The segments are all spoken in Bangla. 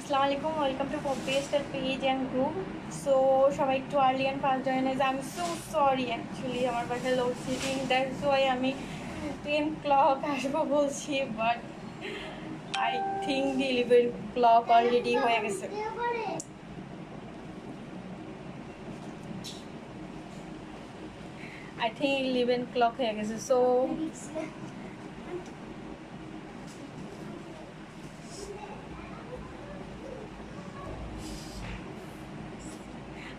আসসালামু আলাইকুম, welcome to popstar page and group. So সবাই একটু আর্লি অ্যান্ড ফার্স্ট জয়েন হয়েছে। আমি সো সরি, অ্যাকচুয়ালি আমার বাসায় লোডশেডিং, দ্যাটস ওয়াই আমি 10 ক্লক আসবো বলছি, but I think 11 clock already হয়ে গেছে। আই থিঙ্ক 11 ক্লক হয়ে গেছে। সো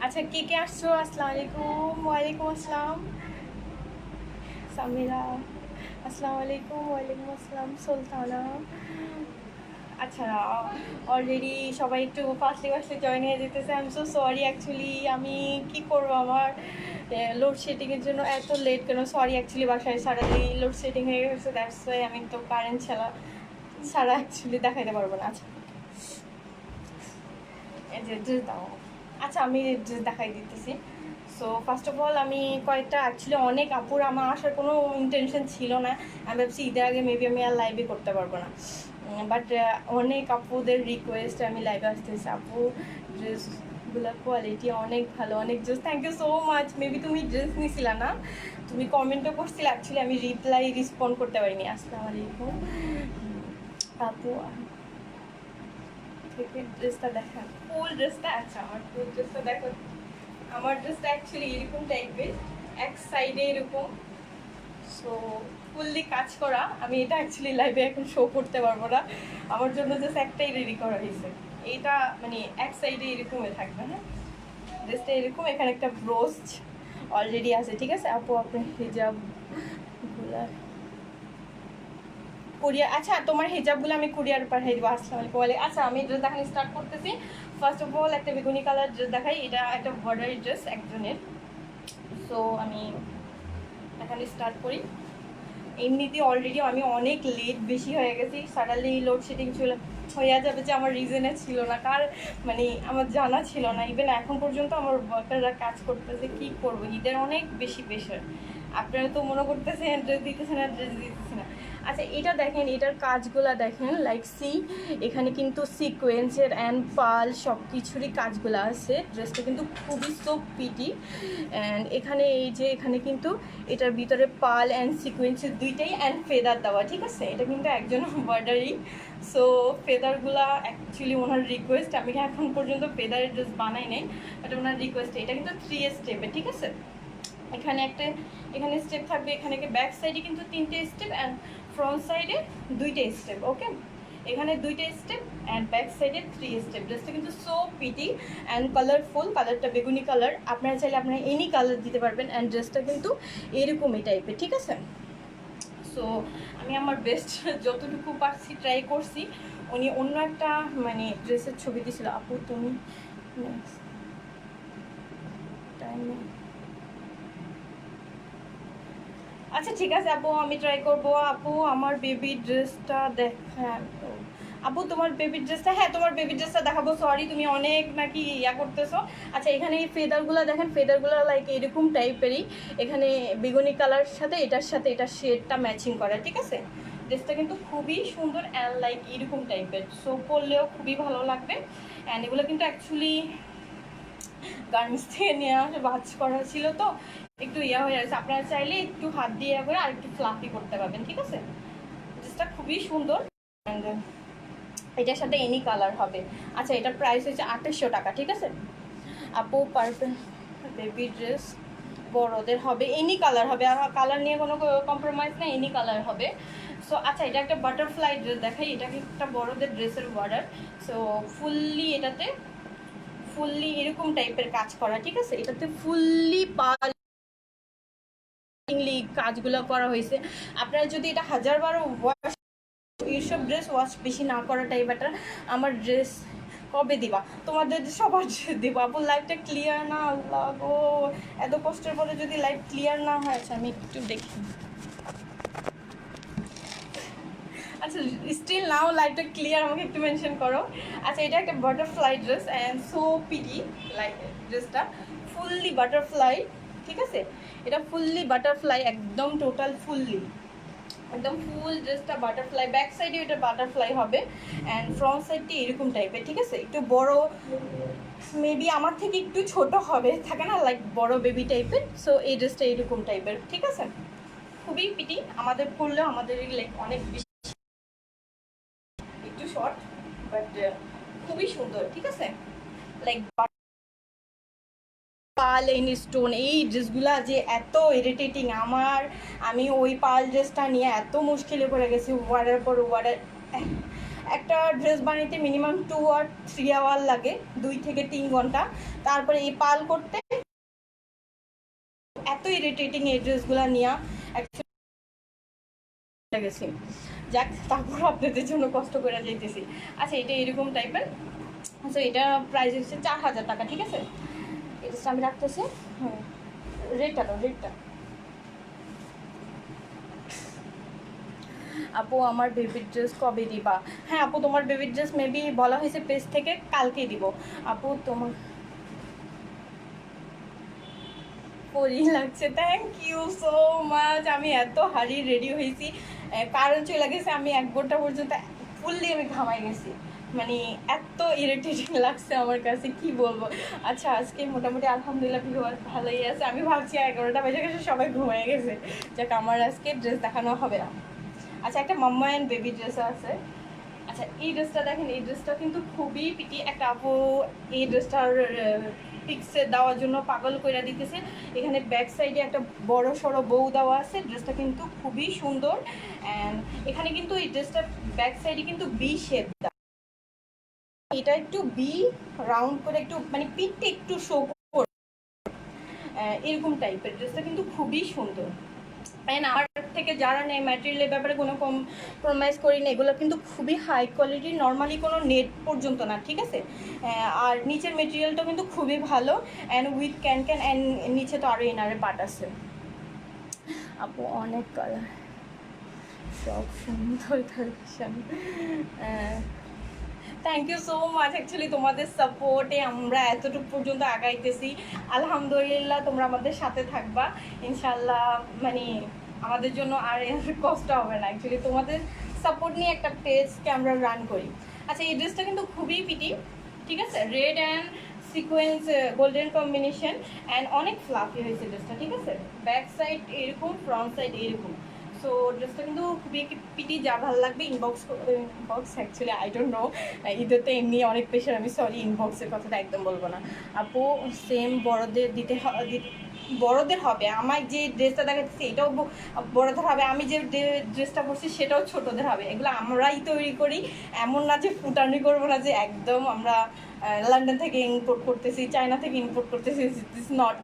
আচ্ছা, কে কে আসছো? আসসালামু আলাইকুম। ওয়ালাইকুম আসসালাম সামিরা। আসসালামু আলাইকুম। ওয়ালাইকুম আসসালাম সুলতানা। আচ্ছা, অলরেডি সবাই একটু ফার্স্টলি জয়েন হয়ে যেতেছে। I am so sorry, actually আমি কি করবো, আমার লোডশেডিংয়ের জন্য এত লেট কেন? সরি, অ্যাকচুয়ালি বাসায় সারাদিন লোডশেডিং হয়ে গেছে, দ্যাটস ওয়াই আমি তো কারেন্ট ছাড়া অ্যাকচুয়ালি দেখাইতে পারবো না। আচ্ছা, এই যে ড্রেস দাও। আচ্ছা, আমি ড্রেস দেখাই দিতেছি। সো ফার্স্ট অফ অল আমি কয়েকটা, অ্যাকচুয়ালি অনেক আপুর আমার আসার কোনো ইন্টেনশন ছিল না। আমি ভাবছি ঈদের আগে মেবি আমি আর লাইভে করতে পারবো না, বাট অনেক আপুদের রিকোয়েস্ট আমি লাইভে আসতেছি। আপু ড্রেসগুলোর কোয়ালিটি অনেক ভালো, অনেক জোস। Thank you so much. Maybe তুমি ড্রেস নিছিলা না, তুমি কমেন্টও করছিলে, অ্যাকচুয়ালি আমি রেসপন্ড করতে পারিনি। আসসালামু আলাইকুম আপু। থেকে ড্রেসটা দেখান, ফুল ড্রেসটা। আচ্ছা, আমার ফুল ড্রেসটা দেখো। আমার ড্রেসটা অ্যাকচুয়ালি এরকম টাইপের, এক সাইডে এরকম, সো ফুললি কাজ করা। আমি এটা অ্যাকচুয়ালি লাইভে এখন শো করতে পারবো না, আমার জন্য জাস্ট একটাই রেডি করা হয়েছে। এইটা মানে এক সাইডে এরকমই থাকবে। হ্যাঁ, ড্রেসটা এরকম, এখানে একটা ব্রোস্ট অলরেডি আছে। ঠিক আছে আপু, আপনার হিজাবগুলা কুরিয়ার, আচ্ছা তোমার হিজাবগুলো আমি কুরিয়ার পাঠিয়ে দেবো। আসসালামু আলাইকুম। আচ্ছা, আমি ড্রেস দেখানো স্টার্ট করতেছি। ফার্স্ট অফ অল একটা বেগুনি কালার ড্রেস দেখাই। এটা একটা বর্ডারি ড্রেস একজনের। সো আমি এখানে স্টার্ট করি। এমনিতে অলরেডি আমি অনেক লেট বেশি হয়ে গেছি, সাডেনলি লোডশেডিং হয়ে যাবে যে আমার রিজনে ছিল না, মানে আমার জানা ছিল না। ইভেন এখন পর্যন্ত আমার ওয়ার্কাররা কাজ করতেছে, কি করবো, ঈদের অনেক বেশি প্রেশার। আপনারা তো মনে করতেছেন ড্রেস দিতেছে না, ড্রেস দিতেছে না। আচ্ছা, এটা দেখেন, এটার কাজগুলো দেখেন, লাইক এখানে কিন্তু সিকোয়েন্সের অ্যান্ড পাল সব কিছুরই কাজগুলো আছে। ড্রেসটা কিন্তু খুবই সো পিটি। অ্যান্ড এখানে এই যে এখানে কিন্তু এটার ভিতরে পাল অ্যান্ড সিকোয়েন্সের দুইটাই অ্যান্ড ফেদার দেওয়া। ঠিক আছে, এটা কিন্তু একজন বর্ডারি। সো ফেদারগুলা অ্যাকচুয়ালি ওনার রিকোয়েস্ট, আমি এখন পর্যন্ত ফেদারের ড্রেস বানাই নাই, বাট ওনার রিকোয়েস্ট। এটা কিন্তু 3 স্টেপে। ঠিক আছে, এখানে স্টেপ থাকবে, এখানে ব্যাক সাইডে কিন্তু 3টে স্টেপ অ্যান্ড ফ্রন্ট সাইডে 2টে স্টেপ। ওকে, এখানে 2টে স্টেপ অ্যান্ড ব্যাক সাইডে 3 স্টেপ। ড্রেসটা কিন্তু সো পিটি অ্যান্ড কালারফুল। কালারটা বেগুনি কালার, আপনারা চাইলে আপনারা এনি কালার দিতে পারবেন। অ্যান্ড ড্রেসটা কিন্তু এরকমই টাইপের। ঠিক আছে, সো আমি আমার বেস্ট যতটুকু পারছি ট্রাই করছি। উনি অন্য একটা মানে ড্রেসের ছবি দিয়েছিল। আপু তুমি টাইম, আচ্ছা ঠিক আছে আপু, আমি ট্রাই করবো। আপু আমার বেবি ড্রেসটা দেখান। আপু তোমার বেবি ড্রেসটা, হ্যাঁ তোমার বেবি ড্রেসটা দেখাবো। সরি, তুমি অনেক নাকি ইয়া করতেছো। আচ্ছা, এখানে এই ফেদারগুলো দেখেন, ফেদারগুলো লাইক এরকম টাইপেরই। এখানে বেগুনি কালার সাথে এটার শেডটা ম্যাচিং করা। ঠিক আছে, ড্রেসটা কিন্তু খুবই সুন্দর অ্যান্ড লাইক এরকম টাইপের। সো পরলেও খুবই ভালো লাগবে। অ্যান্ড এগুলো কিন্তু অ্যাকচুয়ালি গার্মেন্টস থেকে নেওয়া ভাজ করা ছিল, তো একটু ইয়া হয়ে যাচ্ছে। আপনারা চাইলে একটু হাত দিয়ে করে আর একটু ফ্লাফি করতে পারবেন। ঠিক আছে, ড্রেসটা খুবই সুন্দর অ্যান্ড এটার সাথে এনি কালার হবে। আচ্ছা, এটার প্রাইস হচ্ছে 2800 টাকা। ঠিক আছে আপু, পার্পল বেবি ড্রেস বড়দের হবে, এনি কালার হবে, আর কালার নিয়ে কোনো কম্প্রোমাইজ নেই, এনি কালার হবে। সো আচ্ছা, এটা একটা বাটারফ্লাই ড্রেস দেখাই। এটা একটা বড়দের ড্রেসের বর্ডার। সো ফুললি এটাতে ফুললি এরকম টাইপের কাজ করা। ঠিক আছে, এটাতে ফুললি কাজগুলো করা হয়েছে। আপনারা যদি এটা 1000 বার ওয়াশ, এইসব ড্রেস ওয়াশ বেশি না করাটাই বেটার। আমার ড্রেস কবে দিবা? তোমাদের সবার ড্রেস দিব। আপু লাইফটা ক্লিয়ার না, আল্লাহ গো, এত কষ্টের পরে যদি লাইফ ক্লিয়ার না হয়। আচ্ছা, আমি একটু দেখি। আচ্ছা, স্টিল নাও লাইফটা ক্লিয়ার, আমাকে একটু মেনশন করো। আচ্ছা, এটা একটা butterfly dress and so pretty. Like ড্রেসটা ফুললি বাটারফ্লাই। ঠিক আছে, এটা ফুললি বাটারফ্লাই, একদম টোটাল ফুললি একদম ফুল ড্রেসটা বাটারফ্লাই, ব্যাক সাইডে এটা বাটারফ্লাই হবে অ্যান্ড ফ্রন্ট সাইডটি এরকম টাইপের, ঠিক আছে? একটু বড়, মেবি আমার থেকে একটু ছোট হবে, থাকে না লাইক বড় বেবি টাইপের। সো এই ড্রেসটা এরকম টাইপের, ঠিক আছে? খুবই পিটি, আমাদের পরলেও আমাদের লাইক অনেক বেশি, একটু শর্ট বাট খুবই সুন্দর, ঠিক আছে? লাইক পাল এন স্টোন, এই ড্রেসগুলা যে এত ইরিটেটিং আমার, আমি ওই পাল ড্রেসটা নিয়ে এত মুশকিলে পড়ে গেছি, ওয়ারের পর ওয়ারের। একটা ড্রেস বানাইতে মিনিমাম 2 আর 3 আওয়ার লাগে, 2 থেকে 3 ঘন্টা। তারপরে এই পাল করতে এত ইরিটেটিং এই ড্রেসগুলা নিয়ে গেছি। যাক, তারপর আপনাদের জন্য কষ্ট করে যাইতেছি। আচ্ছা, এটা এরকম টাইপের। আচ্ছা, এটা প্রাইস হচ্ছে 4000 টাকা, ঠিক আছে? এটা আমি রাখতেছি। হ্যাঁ, রেটটা দাও, রেটটা। আপু আমার বেবির ড্রেস কবে দিবা? হ্যাঁ আপু, তোমার বেবির ড্রেস মেবি বলা হয়েছে পেজ থেকে, কালকে দিব আপু। তোমার পরি লাগছে, থ্যাংক ইউ সো মাচ। আমি এত হারিয়ে রেডি হয়েছি, কারণ চলে গেছে, আমি 1 ঘন্টা পর্যন্ত ফুললি আমি ঘামাই গেছি, মানে এত ইরিটেটিং লাগছে আমার কাছে, কি বলবো। আচ্ছা, আজকে মোটামুটি আলহামদুলিল্লাহ ভিউয়ার ভালোই আছে। আমি ভাবছি 11টা বেজে গেছে, সবাই ঘুমিয়ে গেছে, যাক আমার আজকে ড্রেস দেখানো হবে না। আচ্ছা, একটা মাম্মা অ্যান্ড বেবি ড্রেস আছে। আচ্ছা, এই ড্রেসটা দেখেন, এই ড্রেসটা কিন্তু খুবই পিটি। একটা আপু এই ড্রেসটার পিক্সে দেওয়ার জন্য পাগল করে দিতেছে। এখানে ব্যাক সাইডে একটা বড় সড়ো বউ দেওয়া আছে, ড্রেসটা কিন্তু খুবই সুন্দর। অ্যান্ড এখানে কিন্তু এই ড্রেসটার ব্যাক সাইডে কিন্তু বি শেপ দেওয়া, এটা একটু বি রাউন্ড করে একটু মানে পিঠটা একটু শো করে এরকম টাইপের। ড্রেসটা কিন্তু খুবই সুন্দর। অ্যান্ড আমার থেকে যারা নেয় ম্যাটেরিয়ালের ব্যাপারে কোনো কম্প্রোমাইজ করি না, এগুলো কিন্তু খুবই হাই কোয়ালিটির, নর্মালি কোনো নেট পর্যন্ত না, ঠিক আছে? আর নিচের মেটেরিয়ালটা কিন্তু খুবই ভালো অ্যান্ড উইথ ক্যান অ্যান্ড নিচে তো আরও এনারে পার্ট আছে। আপু অনেক কালার, সব সুন্দর collection. Thank you so much. Actually তোমাদের সাপোর্টে আমরা এতটুকু পর্যন্ত আগাইতেছি, আলহামদুলিল্লাহ। তোমরা আমাদের সাথে থাকবা ইনশাল্লাহ, মানে আমাদের জন্য আর কষ্ট হবে না। অ্যাকচুয়ালি তোমাদের সাপোর্ট নিয়ে একটা পেজকে আমরা রান করি। আচ্ছা, এই ড্রেসটা কিন্তু খুবই পিটি, ঠিক আছে? Red and sequence golden combination and অনেক ফ্লাফি হয়েছে ড্রেসটা, ঠিক আছে? ব্যাক সাইড এরকম, ফ্রন্ট সাইড এরকম। সো ড্রেসটা কিন্তু খুবই পিটি, যা ভালো লাগবে inbox actually I don't no, ঈদের তো এমনি অনেক প্রেশার, আমি সরি ইনবক্সের কথাটা একদম বলবো না আপু। সেম বড়দের বড়দের হবে, আমার যে ড্রেসটা দেখাচ্ছি এটাও বড়দের হবে, আমি যে ড্রেসটা পরছি সেটাও ছোটদের হবে। এগুলো আমরাই তৈরি করি, এমন না যে ফুটানি করবো না যে একদম আমরা লন্ডন থেকে ইম্পোর্ট করতেছি, চায়না থেকে ইম্পোর্ট করতেছি, দিস নট,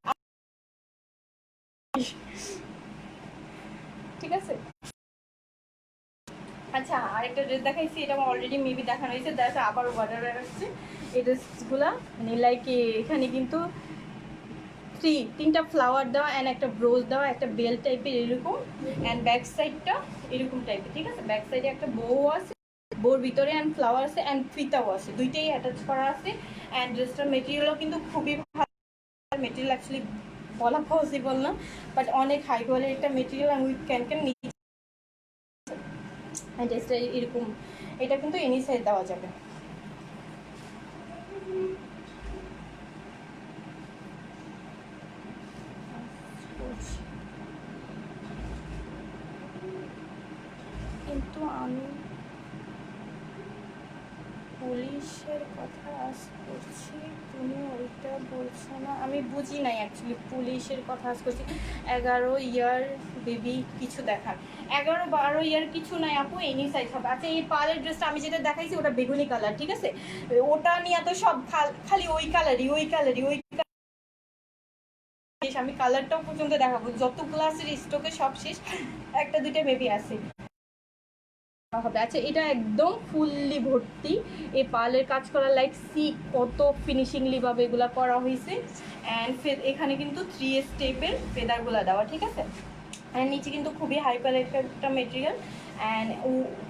ঠিক আছে? আচ্ছা, আরেকটা ড্রেস দেখাইছি, এটা আমার অলরেডি মেবি দেখানো হয়েছে, দেখা আবার অর্ডার আসছে। এই ড্রেসগুলো মানে লাইক এখানে কিন্তু 3টা ফ্লাওয়ার দেওয়া অ্যান্ড একটা ব্রোজ দেওয়া, একটা বেল টাইপের এরকম, অ্যান্ড ব্যাক সাইডটা এরকম টাইপের, ঠিক আছে? ব্যাক সাইডে একটা বউ আছে, বউর ভিতরে অ্যান্ড ফ্লাওয়ার আছে অ্যান্ড ফিতাও আছে, দুইটাই অ্যাটাচ করা আছে। অ্যান্ড ড্রেসটার মেটেরিয়ালও কিন্তু খুবই ভালো, মেটেরিয়াল অ্যাকচুয়ালি বলা পসিবল না, বাট অনেক হাই কোয়ালিটির একটা মেটেরিয়াল অ্যান্ড উইথ ক্যান নিচে ড্রেসটা এরকম। এটা কিন্তু এনি সাইজ দেওয়া যাবে। কিন্তু আমি পুলিশের কথা আজ করছি, তুমি ওইটা বলছো না, আমি বুঝি নাই অ্যাকচুয়ালি পুলিশের কথা আজ করছি। 11 ইয়ার বেবি কিছু দেখান, 11-12 ইয়ার কিছু নাই আপু, এনি সাইজ হবে। আচ্ছা, এই পালের ড্রেসটা আমি যেটা দেখাইছি ওটা বেগুনি কালার, ঠিক আছে? ওটা নিয়ে তো সব খালি ওই কালারই, আমি কালারটাও পর্যন্ত দেখাবো, যত ক্লাসের স্টকে সব শেষ, 1-2টা বেবি আছে হবে। আচ্ছা, এটা একদম ফুললি ভর্তি, এই পার্লের কাজ করা, লাইক সি কত ফিনিশিংলি ভাবে এগুলা করা হয়েছে। অ্যান্ড এখানে কিন্তু 3 স্টেপের ফেদারগুলো দেওয়া, ঠিক আছে? অ্যান্ড নিচে কিন্তু খুবই হাই কোয়ালিটির একটা মেটেরিয়াল, অ্যান্ড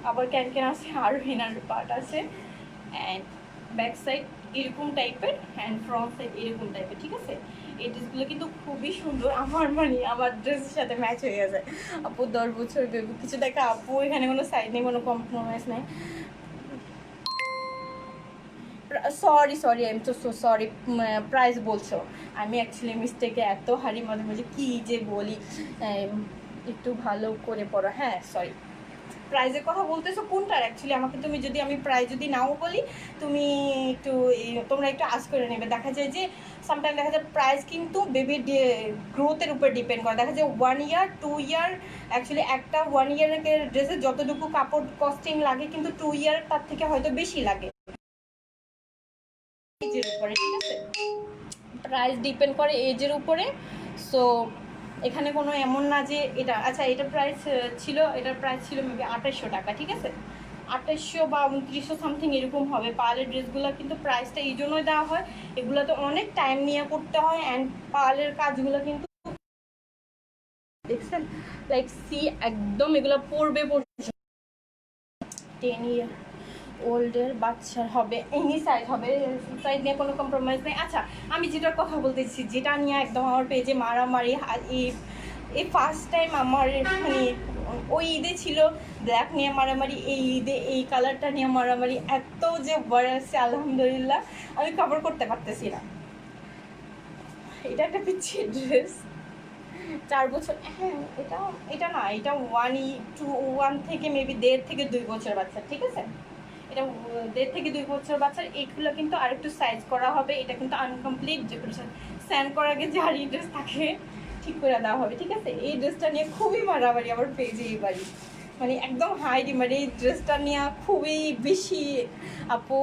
আবার ক্যান আছে, আর হিনার পার্ট আছে। অ্যান্ড ব্যাক সাইড এরকম টাইপের অ্যান্ড ফ্রন্ট সাইড এরকম টাইপের, ঠিক আছে। এই ড্রেসগুলো কিন্তু খুবই সুন্দর, আমার মানে আমার ড্রেসের সাথে ম্যাচ হয়ে গেছে। আপু 10 বছর বেবি কিছু দেখা, আপু এখানে কোনো সাইড নেই, কোনো কম্প্রোমাইজ নেই। সরি সরি, আই এম তো সো সরি, প্রাইস বলছো, আমি অ্যাকচুয়ালি মিস্টেকে এত হারি মাঝে মাঝে কী যে বলি, একটু ভালো করে পড়ো। হ্যাঁ সরি, প্রাইজের কথা বলতেছো কোনটার? অ্যাকচুয়ালি আমাকে তুমি যদি আমি প্রাইস যদি নাও বলি, তুমি একটু তোমরা একটু আজ করে নেবে। দেখা যায় যে সামটাইম দেখা যায় প্রাইস কিন্তু বেবির গ্রোথের উপর ডিপেন্ড করে। দেখা যায় 1 ইয়ার 2 ইয়ার, অ্যাকচুয়ালি একটা 1 ইয়ারের ড্রেসে যতটুকু কাপড় কস্টিং লাগে কিন্তু 2 ইয়ার তার থেকে হয়তো বেশি লাগে এজের উপরে, ঠিক আছে। প্রাইস ডিপেন্ড করে এজের উপরে। সো এখানে কোনো এমন না যে এটা, আচ্ছা এটার প্রাইস ছিল, এটার প্রাইস ছিল মেবি 2800 টাকা, ঠিক আছে। 2800 বা 2900 সামথিং এরকম হবে। পার্লের ড্রেসগুলো কিন্তু প্রাইসটা এই জন্যই দেওয়া হয়, এগুলো তো অনেক টাইম নিয়ে করতে হয়। অ্যান্ড পার্লের কাজগুলো কিন্তু দেখছেন লাইক সি একদম এগুলো পরবে 10 ইয়ার ওল্ডের বাচ্চার হবে, এনি সাইজ হবে, সাইজ নিয়ে কোনো কম্প্রোমাইজ নেই। আচ্ছা আমি যেটার কথা বলতেছি, যেটা নিয়ে একদম আমার পেজে মারামারি, এই ফার্স্ট টাইম আমার মানে ওই ঈদে ছিল ব্ল্যাক নিয়ে মারামারি, এই ঈদে এই কালারটা নিয়ে মারামারি, এত যে বাড়াচ্ছে আলহামদুলিল্লাহ আমি কভার করতে পারতেছি না। এটা একটা পিচ্ছি ড্রেস, 4 বছর, হ্যাঁ এটা এটা না, এটা 1 থেকে মেবি 1.5 থেকে 2 বছর বাচ্চা, ঠিক আছে। এটা 1.5 থেকে 2 বছর বাচ্চার। এইগুলো কিন্তু আরেকটু সাইজ করা হবে, এটা কিন্তু আনকমপ্লিট, যে স্যান্ড করার আগে যে হারি ড্রেস থাকে ঠিক করে দেওয়া হবে, ঠিক আছে। এই ড্রেসটা নিয়ে খুবই মারামারি আমার পেজে এবারই, মানে একদম হাই ডিমান্ড এই ড্রেসটা নিয়ে খুবই বেশি। আপু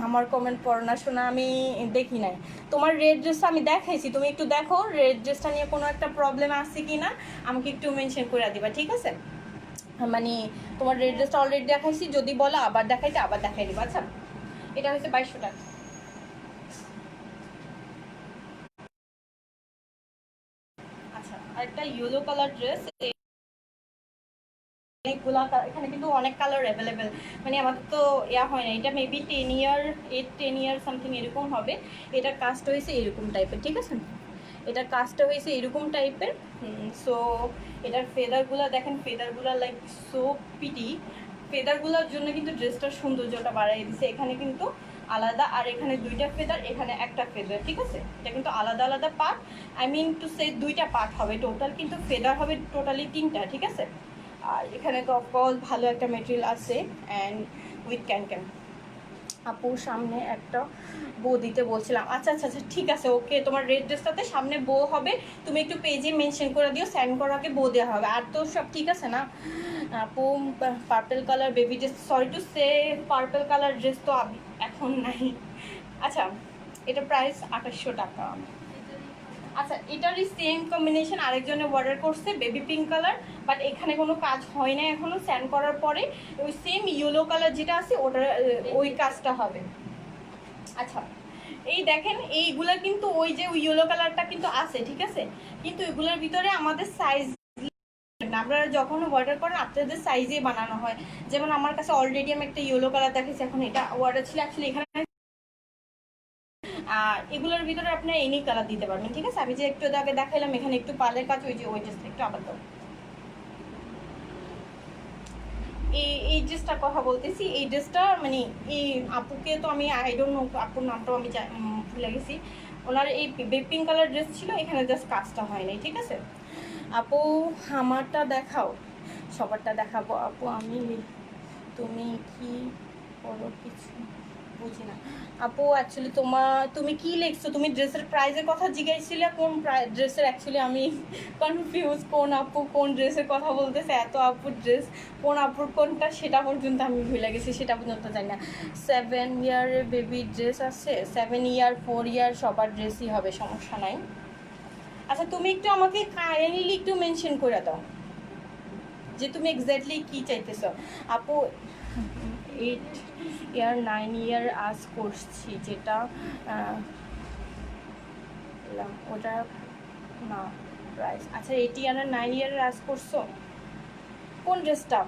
আমার কমেন্ট পড়াশোনা আমি দেখি নাই, তোমার রেড ড্রেসটা আমি দেখাইছি, তুমি একটু দেখো রেড ড্রেসটা নিয়ে কোনো একটা প্রবলেম আছে কি না, আমাকে একটু মেনশন করে দিবা, ঠিক আছে। মানে তোমার রেড ড্রেসটা অলরেডি দেখাইছি, যদি বলো আবার দেখাইতে আবার দেখাই দিবা। আচ্ছা এটা হচ্ছে 2200 টাকা। আচ্ছা আরেকটা ইয়েলো কালার ড্রেস, অনেকগুলা এখানে কিন্তু অনেক কালার অ্যাভেলেবেল, মানে আমাদের তো ইয়া হয় না। এটা মেবি 10 ইয়ার সামথিং এরকম হবে। এটার কাজটা হয়েছে এরকম টাইপের, ঠিক আছে। এটার কাজটা হয়েছে এরকম টাইপের। সো এটার ফেদারগুলো দেখেন, ফেদারগুলো লাইক সো পিটি, ফেদারগুলোর জন্য কিন্তু ড্রেসটার সৌন্দর্যটা বাড়াই দিছে। এখানে কিন্তু আলাদা, আর এখানে 2টা ফেদার, এখানে একটা ফেদার, ঠিক আছে। এটা কিন্তু আলাদা আলাদা part, I mean to say 2টা পার্ট হবে টোটাল, কিন্তু ফেদার হবে টোটালি 3টা, ঠিক আছে। আর এখানে তো অফকোর্স ভালো একটা মেটেরিয়াল আছে অ্যান্ড উইথ ক্যান আপুর সামনে একটা বো দিতে বলছিলাম। আচ্ছা আচ্ছা আচ্ছা ঠিক আছে, ওকে তোমার রেড ড্রেসটাতে সামনে বো হবে, তুমি একটু পেজে মেনশন করে দিও, সেন্ড করার আগে বো দেওয়া হবে। আর তো সব ঠিক আছে না আপু? Purple colour baby dress, sorry to say purple colour dress তো এখন নাই। আচ্ছা এটা প্রাইস 2800 টাকা। আচ্ছা এটারই সেম কম্বিনেশন আরেকজনে অর্ডার করছে, বেবি পিঙ্ক কালার, বাট এখানে কোনো কাজ হয় না এখনো, স্যান্ড করার পরে ওই সেম ইয়েলো কালার যেটা আছে ওটার ওই কাজটা হবে। আচ্ছা এই দেখেন এইগুলা কিন্তু ওই যে ইয়েলো কালারটা কিন্তু আছে, ঠিক আছে, কিন্তু এগুলোর ভিতরে আমাদের সাইজ, আমরা যখন অর্ডার করেন আপনাদের সাইজে বানানো হয়। যেমন আমার কাছে অলরেডি আমি একটা ইয়েলো কালার দেখেছি, এখন এটা অর্ডার ছিল অ্যাকচুয়ালি এখানে, আর এগুলোর ভিতরে আপনি এনি কালার দিতে পারবেন, ঠিক আছে। আমি যে একটু আগে দেখাইলাম এখানে একটু পার্লের কাজ, ওই যে ওই ড্রেসটা একটু আবার দাও, এই ড্রেসটার কথা বলতেছি। এই ড্রেসটা মানে এই আপুকে তো আমি আই ডোন্ট নো আপুর নামটাও আমি ভুলে গেছি, ওনার এই পিঙ্ক কালার ড্রেস ছিল, এখানে জাস্ট কাজটা হয় নাই, ঠিক আছে। আপু আমারটা দেখাও, সবারটা দেখাবো আপু আমি, তুমি কি করো কিছু বুঝি না আপু। অ্যাকচুয়ালি তুমি কি লিখছো, তুমি ড্রেসের প্রাইসের কথা জিজ্ঞাসছিলে, কোন ড্রেসের, অ্যাকচুয়ালি আমি কনফিউজ, কোন আপু কোন ড্রেসের কথা বলতেছে, এত আপুর ড্রেস কোন আপুর কোনটা সেটা পর্যন্ত আমি ভুলে গেছি, সেটা পর্যন্ত জানি না। 7 ইয়ারের বেবির ড্রেস আছে, 7 ইয়ার 4 ইয়ার সবার ড্রেসই হবে, সমস্যা নাই। আচ্ছা তুমি একটু আমাকে কাইন্ডলি একটু মেনশন করে দাও যে তুমি এক্স্যাক্টলি কি চাইতেছো। আপু 8 ইয়ার 9 ইয়ার আজ করছি, যেটা ওটা না প্রাইস। আচ্ছা 8 ইয়ার আর 9 ইয়ারের আজ করছো, কোন ড্রেসটা?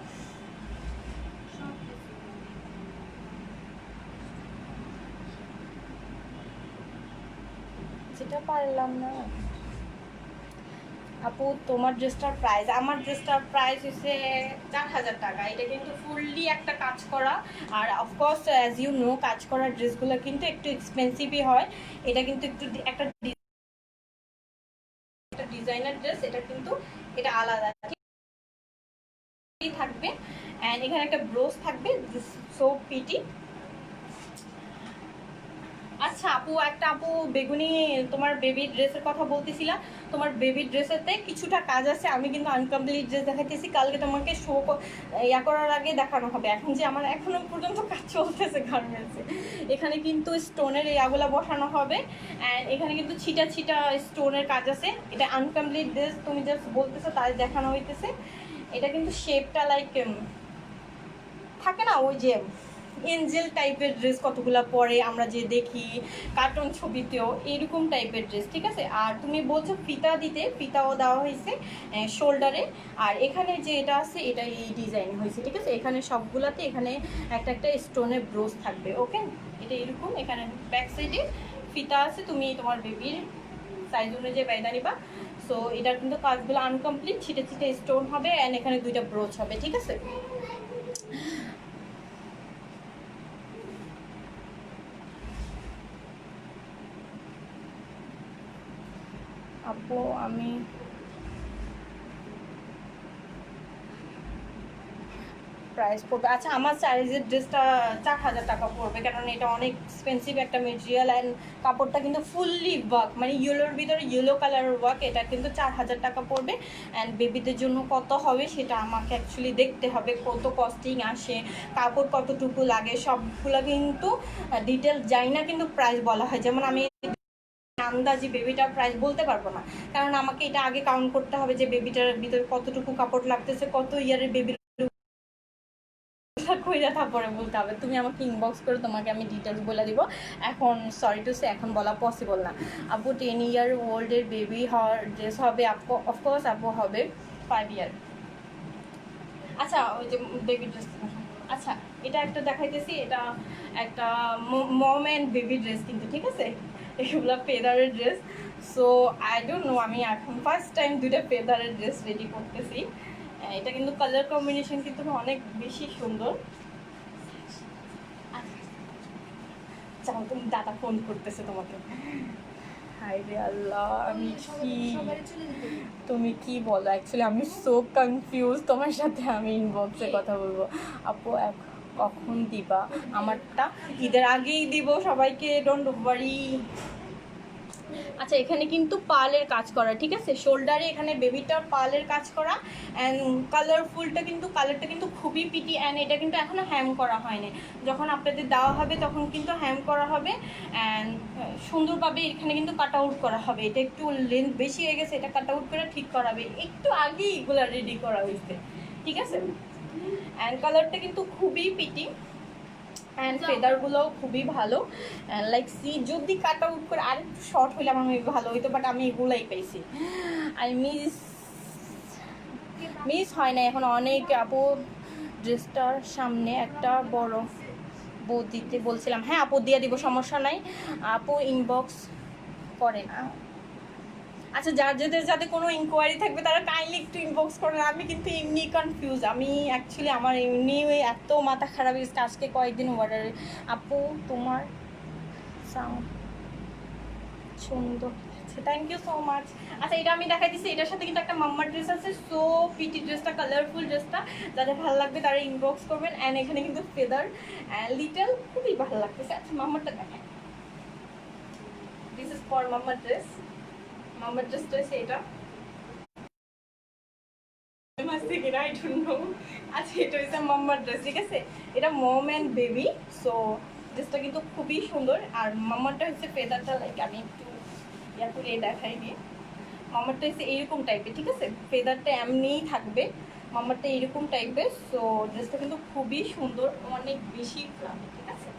যেটা পারলাম না আপু। তোমার ড্রেসটার প্রাইস, আমার ড্রেসটার প্রাইস হচ্ছে 4000 টাকা। এটা কিন্তু ফুললি একটা কাজ করা, আর অফকোর্স অ্যাজ ইউ নো কাজ করা ড্রেসগুলো কিন্তু একটু এক্সপেন্সিভই হয়। এটা কিন্তু একটু একটা ডিজাইনার ড্রেস, এটা কিন্তু এটা আলাদা থাকবে। অ্যান্ড এখানে একটা ব্রোজ থাকবে, সো পিটি। আচ্ছা আপু, একটা আপু বেগুনি তোমার বেবি ড্রেসের কথা বলতেছিলাম। তোমার বেবি ড্রেসেতে কিছুটা কাজ আছে, আমি কিন্তু আনকমপ্লিট ড্রেস দেখাইতেছি, কালকে তোমাকে শো ইয়া করার আগে দেখানো হবে। এখন যে আমার এখনো পর্যন্ত কাজ চলতেছে গার্মেন্টসে, এখানে কিন্তু স্টোনের ইয়াগুলো বসানো হবে। অ্যান্ড এখানে কিন্তু ছিটা ছিটা স্টোনের কাজ আছে। এটা আনকমপ্লিট ড্রেস, তুমি জাস্ট বলতেছো তাই দেখানো হইতেছে। এটা কিন্তু শেপটা লাইক থাকে না ওই যে এঞ্জেল টাইপের ড্রেস কতগুলো পরে আমরা যে দেখি কার্টুন ছবিতেও, এরকম টাইপের ড্রেস, ঠিক আছে। আর তুমি বলছো ফিতা দিতে, ফিতাও দেওয়া হয়েছে শোল্ডারে। আর এখানে যে এটা আছে এটা এই ডিজাইন হয়েছে, ঠিক আছে। এখানে সবগুলাতে এখানে একটা একটা স্টোনের ব্রোজ থাকবে, ওকে। এটা এরকম, এখানে ব্যাক সাইডে ফিতা আছে, তুমি তোমার বেবির সাইজ অনুযায়ী বাইদা নিবা। সো এটার কিন্তু কাজগুলো আনকমপ্লিট, ছিটে ছিটে স্টোন হবে অ্যান্ড এখানে দুইটা ব্রোচ হবে, ঠিক আছে। আপু আমি প্রাইস পড়বে, আচ্ছা আমার সাইজের ড্রেসটা 4000 টাকা পড়বে, কারণ এটা অনেক এক্সপেন্সিভ একটা মেটেরিয়াল অ্যান্ড কাপড়টা কিন্তু ফুললি ওয়ার্ক, মানে ইয়েলোর ভিতরে ইয়েলো কালারের ওয়ার্ক। এটা কিন্তু 4000 টাকা পড়বে। অ্যান্ড বেবিদের জন্য কত হবে সেটা আমাকে অ্যাকচুয়ালি দেখতে হবে, কত কস্টিং আসে, কাপড় কতটুকু লাগে, সবগুলো কিন্তু ডিটেলস যাই না, কিন্তু প্রাইস বলা হয়। যেমন আমি আন্দাজি বেবিটার প্রাইস বলতে পারবো না, কারণ আমাকে এটা আগে কাউন্ট করতে হবে যে বেবিটার ভিতরে কতটুকু কাপড় লাগতেছে, কত ইয়ারের বেবির কইরা তারপরে বলতে হবে। তুমি আমাকে ইনবক্স করে তোমাকে আমি ডিটেলস বলে দিব। এখন সরি টু সে এখন বলা পসিবল না। আপু 10 ইয়ার ওল্ডের বেবি হওয়ার ড্রেস হবে, আপু অফকোর্স আপু হবে 5 ইয়ার। আচ্ছা ওই যে বেবি ড্রেস, আচ্ছা এটা একটা দেখাইতেছি, এটা একটা মম অ্যান্ড বেবি ড্রেস কিন্তু, ঠিক আছে। এগুলো ফেদারের dress. So I don't know, আমি এখন ফার্স্ট টাইম দুইটা ফেদারের ড্রেস রেডি করতেছি। এটা কিন্তু কালার কম্বিনেশন কিন্তু অনেক বেশি সুন্দর। আচ্ছা তুমি দাদা ফোন করতেছে তোমাকে। হাই রে আল্লাহ, আমি কি, তুমি কি বলো অ্যাকচুয়ালি আমি সো কনফিউজ। তোমার সাথে আমি ইনবক্সে কথা বলবো। আপু কখন দিবা? আমারটা ঈদের আগেই দিব সবাইকে, ডোন্ট ওয়ারি। আচ্ছা এখানে কিন্তু পার্লের কাজ করা, ঠিক আছে। শোল্ডারে এখানে বেবিটার পার্লের কাজ করা অ্যান্ড কালারফুলটা কিন্তু কালারটা কিন্তু খুবই পিটি। অ্যান্ড এটা কিন্তু এখনও হ্যাম করা হয়নি, যখন আপনাদের দেওয়া হবে তখন কিন্তু হ্যাম করা হবে। অ্যান্ড সুন্দরভাবে এখানে কিন্তু কাট আউট করা হবে। এটা একটু লেন্থ বেশি হয়ে গেছে, এটা কাট আউট করে ঠিক করাবে, একটু আগেই এগুলো রেডি করা হয়েছে, ঠিক আছে। অ্যান্ড কালারটা কিন্তু খুবই পিটি অ্যান্ড ফেদারগুলোও খুবই ভালো। লাইক সি যদি কাট আউট করে আর একটু শর্ট হইলে আমার ভালো হইতো, বাট আমি এগুলাই পাইছি। আর মিস হয় না এখন অনেক। আপু ড্রেসটার সামনে একটা বড় বউ দিতে বলছিলাম, হ্যাঁ আপু দিয়ে দিব, সমস্যা নাই। আপু ইনবক্স করে না। আচ্ছা যাদের যাতে কোনো ইনকোয়ারি থাকবে তারা কাইন্ডলি একটু ইনবক্স করেন। আমি কিন্তু এমনি কনফিউজ, আমি অ্যাকচুয়ালি আমার এমনি এত মাথা খারাপ হয়েছে আজকে কয়েকদিন অর্ডারে। আপু তোমার সাউন্ড সুন্দর, আচ্ছা থ্যাংক ইউ সো মাচ। আচ্ছা এটা আমি দেখাই দিচ্ছি, এটার সাথে কিন্তু একটা মাম্মার ড্রেস আছে, সো পিটি ড্রেসটা কালারফুল ড্রেসটা যাদের ভালো লাগবে তারা ইনবক্স করবেন। অ্যান্ড এখানে কিন্তু ফেদার লিটল খুবই ভালো লাগতেছে। আচ্ছা মাম্মারটা দেখায়, দিস ইজ ফর মাম্মার ড্রেস। মাম্মার ড্রেসটা হচ্ছে এটা, আচ্ছা এটা হচ্ছে মাম্মার ড্রেস, ঠিক আছে। এটা মম অ্যান্ড বেবি, সো ড্রেসটা কিন্তু খুবই সুন্দর। আর মাম্মারটা হচ্ছে ফেদারটা লাইক আমি একটু ইয়া করে দেখাই দিয়ে, মাম্মারটা হচ্ছে এইরকম টাইপের, ঠিক আছে। ফেদারটা এমনিই থাকবে, মাম্মারটা এইরকম টাইপের। সো ড্রেসটা কিন্তু খুবই সুন্দর, অনেক বেশি ফ্লাফি, ঠিক আছে।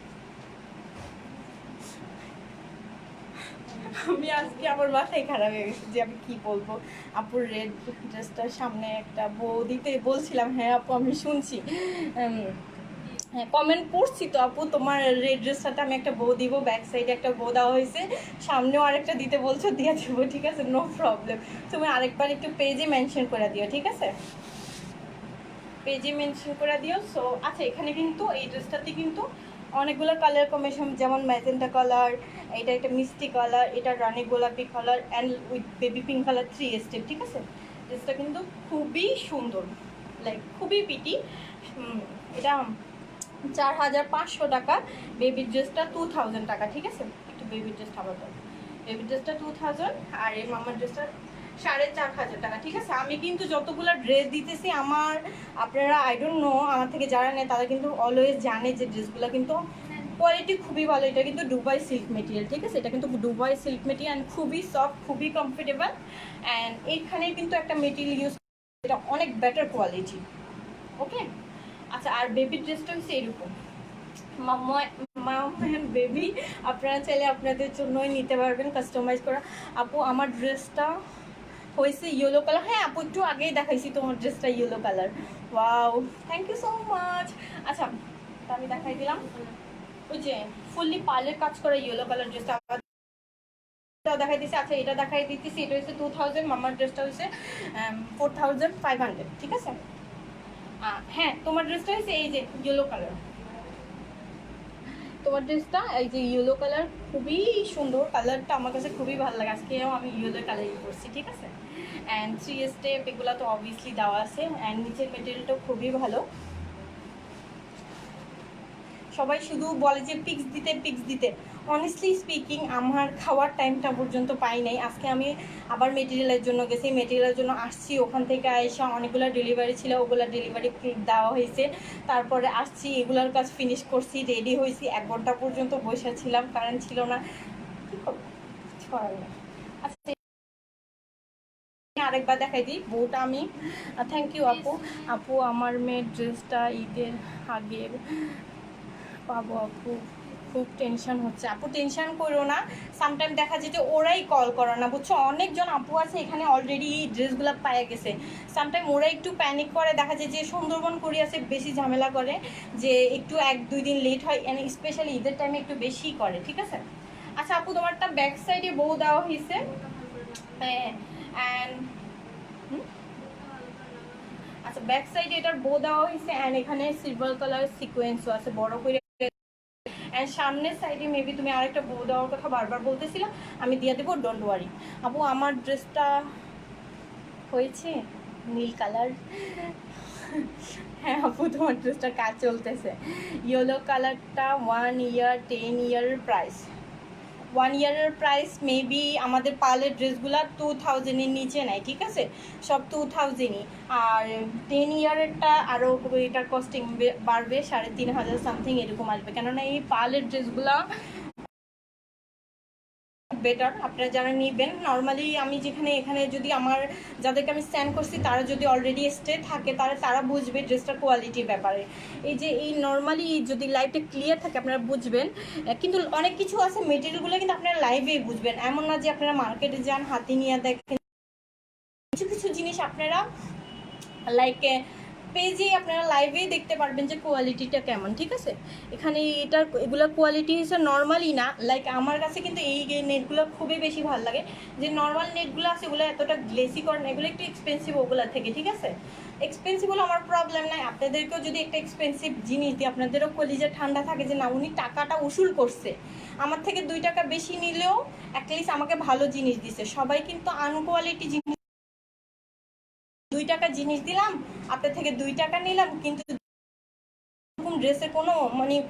আমি আজকে আমার মাথায় খারাপ হয়ে গেছে যে আমি কি বলবো। আপুর রেড ড্রেসটার সামনে একটা বউ দিতে বলছিলাম, হ্যাঁ আপু আমি শুনছি। হ্যাঁ কমেন্ট করছি তো আপু, তোমার রেড ড্রেসটাতে আমি একটা বো দিব, ব্যাক সাইডে একটা বো দেওয়া হয়েছে, সামনেও আরেকটা দিতে বলছো, দিয়ে দেবো, ঠিক আছে, নো প্রবলেম। তুমি আরেকবার একটু পেজে মেনশন করে দিও, ঠিক আছে, পেজে মেনশন করে দিও। সো আচ্ছা, এখানে কিন্তু এই ড্রেসটাতে কিন্তু অনেকগুলো কালার কম্বিনেশন, যেমন ম্যাজেন্টা কালার, এটা একটা মিষ্টি কালার, এটা রানী গোলাপি colour and with baby pink colour 3 step, ঠিক আছে। ড্রেসটা কিন্তু খুবই সুন্দর, লাইক খুবই পিটি। এটা 4500 টাকা, বেবির ড্রেসটা 2000 টাকা, ঠিক আছে। একটু বেবির ড্রেসটা আবার দাও, বেবির ড্রেসটা 2000 আর এই মামার ড্রেসটা 4500 টাকা, ঠিক আছে। আমি কিন্তু যতগুলো ড্রেস দিতেছি আমার, আপনারা আই ডোন্ট নো, আমার থেকে যারা নেয় তারা কিন্তু অলওয়েজ জানে যে ড্রেসগুলো কিন্তু কোয়ালিটি খুবই ভালো। এটা কিন্তু দুবাই সিল্ক মেটেরিয়াল, ঠিক আছে, এটা কিন্তু দুবাই সিল্ক মেটেরিয়াল অ্যান্ড খুবই সফট, খুবই কমফোর্টেবল অ্যান্ড এইখানে কিন্তু একটা মেটেরিয়াল ইউজ, এটা অনেক বেটার কোয়ালিটি, ওকে। আচ্ছা, আর বেবির ড্রেসটা হচ্ছে এরকম বেবি, আপনারা চাইলে আপনাদের জন্যই নিতে পারবেন কাস্টমাইজ করা। আপু আমার ড্রেসটা হয়েছে ইয়েলো কালার, হ্যাঁ আপু একটু আগেই দেখাইছি তোমার ড্রেসটা yellow colour, wow thank you so much. আচ্ছা, আমি দেখাই দিলাম ওই যে ফুললি পার্লের কাজ করা ইয়েলো কালার ড্রেসটা দেখাই দিচ্ছি। আচ্ছা, এটা দেখাই দিচ্ছি, এটা হচ্ছে 2000, মামার ড্রেসটা হচ্ছে 4500, ঠিক আছে। হ্যাঁ তোমার ড্রেসটা হচ্ছে এই যে ইয়েলো কালার, তোমার ড্রেসটা এই যে ইয়েলো কালার, খুবই সুন্দর কালারটা, আমার কাছে খুবই ভালো লাগে, আজকেও আমি ইয়েলো কালার ইউজ করছি, ঠিক আছে। অ্যান্ড 3 স্টেপ এগুলো তো অবভিয়াসলি দেওয়া আছে, অ্যান্ড নিচের মেটেরিয়ালটাও খুবই ভালো। সবাই শুধু বলে যে পিক্স দিতে, অনেস্টলি স্পিকিং আমার খাওয়ার টাইমটা পর্যন্ত পাই নাই। আজকে আমি আবার মেটেরিয়ালের জন্য গেছি, মেটেরিয়ালের জন্য আসছি, ওখান থেকে এসে অনেকগুলো ডেলিভারি ছিল, ওগুলো ডেলিভারি ক্লিক দেওয়া হয়েছে, তারপরে আসছি, এগুলোর কাজ ফিনিশ করছি, রেডি হয়েছি, 1 ঘন্টা পর্যন্ত বসেছিলাম, কারেন্ট ছিল না, কী করবো, কিছু করার নেই। আচ্ছা, আরেকবার দেখাই দিই বউটা আমি। থ্যাংক ইউ আপু। আপু আমার মেয়ের ড্রেসটা ঈদের আগে পাবো আপু, খুব টেনশন হচ্ছে। আপু টেনশন করো না, সামটাইম দেখা যায় যে ওরাই কল করে না, বুঝছো, অনেকজন আপু আছে এখানে অলরেডি ড্রেসগুলো পায়ে গেছে, সামটাইম ওরা একটু প্যানিক করে, দেখা যায় যে সুন্দরবন কুরিয়ারে বেশি ঝামেলা করে, যে একটু 1-2 দিন লেট হয়, স্পেশালি ঈদের টাইমে একটু বেশি করে, ঠিক আছে। আচ্ছা আপু, তোমারটা ব্যাক সাইডে বউ দেওয়া হয়েছে, হ্যাঁ, অ্যান্ড আচ্ছা ব্যাক সাইডে এটার বো দেওয়া হয়েছে, অ্যান্ড এখানে সিলভার কালার সিকোয়েন্সও আছে বড় করে, অ্যান্ড সামনের সাইডে মেবি তুমি আরেকটা বো দেওয়ার কথা বারবার বলতেছিলাম, আমি দিয়ে দেবো, ডোন্ট ওয়ারি। আপু আমার ড্রেসটা হয়েছে নীল কালার, হ্যাঁ আপু তোমার ড্রেসটার কাজ চলতেছে, ইয়েলো কালারটা 1 ইয়ার 10 ইয়ারের প্রাইস, 1 ইয়ারের প্রাইস মেবি আমাদের পার্লের ড্রেসগুলো 2000-এর নিচে নাই, ঠিক আছে, সব 2000-ই, আর 10 ইয়ারেরটা আরও এটার কস্টিং বাড়বে, 3500 সামথিং এরকম আসবে, কেননা এই পার্লের ড্রেসগুলো বেটার। আপনারা যারা নেবেন নর্মালি, আমি যেখানে এখানে যদি আমার যাদেরকে আমি সেন্ড করছি তারা যদি অলরেডি স্টে থাকে তারা বুঝবে ড্রেসটার কোয়ালিটির ব্যাপারে। এই যে এই নর্মালি যদি লাইভটা ক্লিয়ার থাকে আপনারা বুঝবেন, কিন্তু অনেক কিছু আছে মেটেরিয়ালগুলো কিন্তু আপনারা লাইভেই বুঝবেন, এমন না যে আপনারা মার্কেটে যান হাতে নিয়ে দেখেন, কিছু কিছু জিনিস আপনারা লাইক পেজে আপনারা লাইভেই দেখতে পারবেন যে কোয়ালিটিটা কেমন, ঠিক আছে। এখানে এগুলো কোয়ালিটি হিসেবে নর্মালি না, লাইক আমার কাছে কিন্তু এই নেটগুলো খুবই বেশি ভালো লাগে, যে নর্মাল নেটগুলো আছে ওগুলো এতটা গ্লেসি করে না, এগুলো একটু এক্সপেন্সিভ ওগুলো থেকে, ঠিক আছে। এক্সপেন্সিভ হলো আমার প্রবলেম নাই, আপনাদেরকেও যদি একটা এক্সপেন্সিভ জিনিস দিই আপনাদেরও কলিজা ঠান্ডা থাকে যে না উনি টাকাটা উসুল করছে, আমার থেকে 2 টাকা বেশি নিলেও অ্যাটলিস্ট আমাকে ভালো জিনিস দিছে। সবাই কিন্তু আনকোয়ালিটি জিনিস, 2 টাকা জিনিস দিলাম আপনার থেকে 2 টাকা নিলাম, কিন্তু ড্রেসের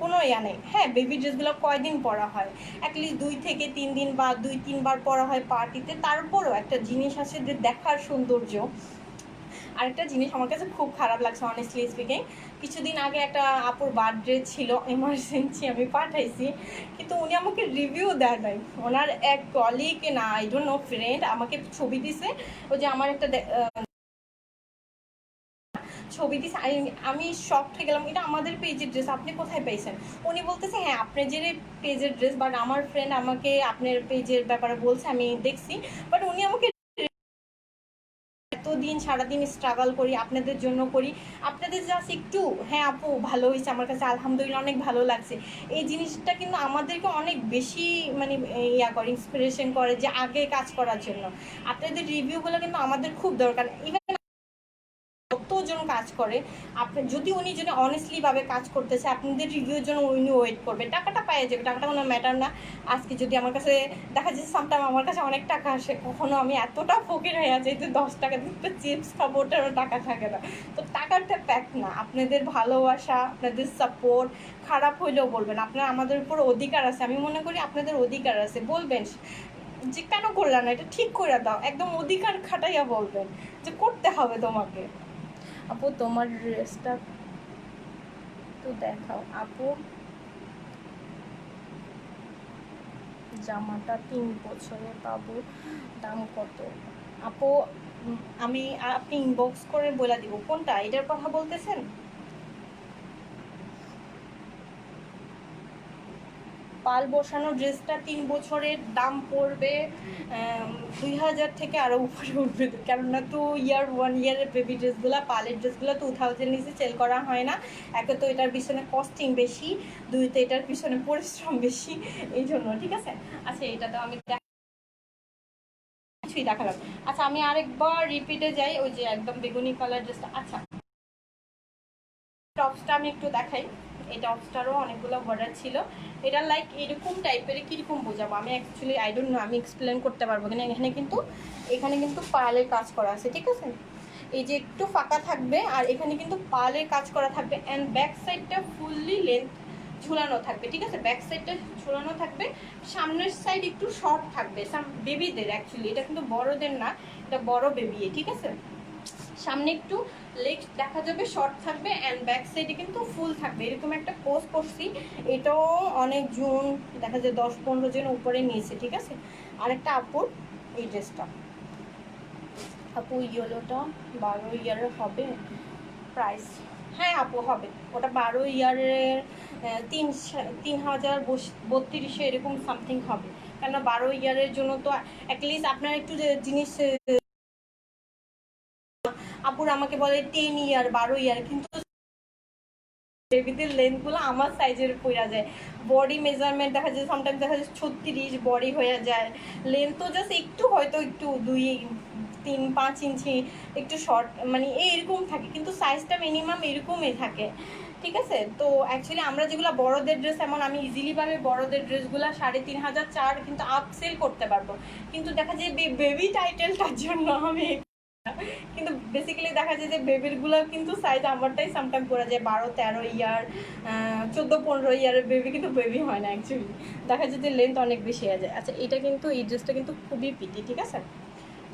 কোনো ইয়া নেই। হ্যাঁ বেবি ড্রেসগুলো কয়দিন পরা হয়, অ্যাটলিস্ট 2 থেকে 3 দিন বা 2-3 বার পরা হয় পার্টিতে, তারপরও একটা জিনিস আছে যে দেখার সৌন্দর্য। আরেকটা জিনিস আমার কাছে খুব খারাপ লাগছে অনেস্টলি স্পিকিং, কিছুদিন আগে একটা আপুর বার্থডে ছিল, এমার্জেন্সি আমি পাঠাইছি, কিন্তু উনি আমাকে রিভিউ দেয় নাই, ওনার এক কলিগ না আই ডোন্ট নো ফ্রেন্ড আমাকে ছবি দিছে, ওই যে আমার একটা ছবি দিস, আমি শক হয়ে গেলাম, এটা আমাদের পেজের ড্রেস, আপনি কোথায় পেয়েছেন। উনি বলতেছে হ্যাঁ আপনার যে পেজের ড্রেস, বাট আমার ফ্রেন্ড আমাকে আপনার পেজের ব্যাপারে বলছে, আমি দেখছি, বাট উনি আমাকে এতদিন সারাদিন স্ট্রাগল করি, আপনাদের জন্য করি, আপনাদের জাস্ট একটু হ্যাঁ আপু ভালো হয়েছে, আমার কাছে আলহামদুলিল্লাহ অনেক ভালো লাগছে, এই জিনিসটা কিন্তু আমাদেরকে অনেক বেশি মানে ইয়া করে, ইন্সপিরেশন করে যে আগে কাজ করার জন্য। আপনাদের রিভিউগুলো কিন্তু আমাদের খুব দরকার। ইভেন কতজন কাজ করে, আপনি যদি উনি যদি অনেস্টলিভাবে কাজ করতেছে, আপনাদের রিভিউর জন্য উনি ওয়েট করবে, টাকাটা পাওয়া যাবে, টাকাটা কোনো ম্যাটার না। আজকে যদি আমার কাছে দেখা যাচ্ছে সামটাইম আমার কাছে অনেক টাকা আসে, কখনো আমি এতটা ফকির হয়ে যাই যে 10 টাকা দিতে চিপস খাবো, ওটারও টাকা থাকে না। তো টাকাটা প্যাক না, আপনাদের ভালোবাসা, আপনাদের সাপোর্ট খারাপ হইলেও বলবেন, আপনার আমাদের উপর অধিকার আছে, আমি মনে করি আপনাদের অধিকার আছে, বলবেন যে কেন করলে না, এটা ঠিক করে দাও, একদম অধিকার খাটাইয়া বলবেন যে করতে হবে তোমাকে। আপু তোমার ড্রেসটা তো দেখাও আপু, জামাটা 3 বছরে পাবো, দাম কত? আপু আমি আপনি ইনবক্স করে বলে দিব কোনটা, এটার কথা বলতেছেন? পাল বসানো ড্রেসটা 3 বছরের দাম পড়বে 2000 থেকে আরও উপরে উঠবে, কেননা 1 ইয়ারের বেবি ড্রেসগুলো, পালের ড্রেসগুলো 2000 নিচে সেল করা হয় না। একে তো এটার পিছনে কস্টিং বেশি, দুইতে এটার পিছনে পরিশ্রম বেশি, এই জন্য। ঠিক আছে, আচ্ছা এটা তো আমি কিছুই দেখালাম। আচ্ছা আমি আরেকবার রিপিটে যাই, ওই যে একদম বেগুনি কালার ড্রেসটা। আচ্ছা টপসটা আমি একটু দেখাই, এই টপসটারও অনেকগুলো বর্ডার ছিল, এটা লাইক এরকম টাইপের, কীরকম বোঝাবো আমি অ্যাকচুয়ালি আই ডোন্ট নো, আমি এক্সপ্লেন করতে পারবো কিনা। এখানে কিন্তু পার্লের কাজ করা আছে, ঠিক আছে, এই যে একটু ফাঁকা থাকবে, আর এখানে কিন্তু পার্লের কাজ করা থাকবে, অ্যান্ড ব্যাক সাইডটা ফুললি লেন্থ ঝুলানো থাকবে, ঠিক আছে, ব্যাক সাইডটা ঝুলানো থাকবে, সামনের সাইড একটু শর্ট থাকবে, বেবিদের অ্যাকচুয়ালি, এটা কিন্তু বড়দের না, এটা বড় বেবি, ঠিক আছে, সামনে একটু লেগ দেখা যাবে শর্ট থাকবে, অ্যান্ড ব্যাক সাইডে কিন্তু ফুল থাকবে, এরকম একটা পোস্ট করছি, এটাও অনেক জুন দেখা যায় 10-15 জন উপরে নিয়েছে, ঠিক আছে। আরেকটা আপুর এই ড্রেসটা, আপু ইয়েলোটা 12 ইয়ারের হবে প্রাইস? হ্যাঁ আপু হবে, ওটা 12 ইয়ারের 3032 এরকম সামথিং হবে, কেননা 12 ইয়ারের জন্য তো অ্যাটলিস্ট আপনার একটু যে জিনিস, আপুর আমাকে বলে 10 ইয়ার 12 ইয়ার, কিন্তু বেবিদের লেন্থগুলো আমার সাইজের পড়া যায়, বডি মেজারমেন্ট দেখা যায় সামটাইমস দেখা যায় 36 বডি হয়ে যায়, লেন্থ তো জাস্ট একটু হয়তো একটু 2-3-5 ইঞ্চি একটু শর্ট মানে এইরকম থাকে, কিন্তু সাইজটা মিনিমাম এরকমই থাকে, ঠিক আছে। তো অ্যাকচুয়ালি আমরা যেগুলো বড়দের ড্রেস, এমন আমি ইজিলিভাবে বড়দের ড্রেসগুলো 3500 4 কিন্তু আপসেল করতে পারবো, কিন্তু দেখা যায় বেবি টাইটেলটার জন্য আমি, কিন্তু বেসিক্যালি দেখা যায় যে বেবিরগুলো কিন্তু সাইজ আমারটাই সামটাইম পড়ে যায় 12-13 ইয়ার, 14-15 ইয়ারের বেবি কিন্তু বেবি হয় না অ্যাকচুয়ালি, দেখা যায় যে লেন্থ অনেক বেশি হয়ে যায়। আচ্ছা এটা কিন্তু এই ড্রেসটা কিন্তু খুবই পিটি, ঠিক আছে,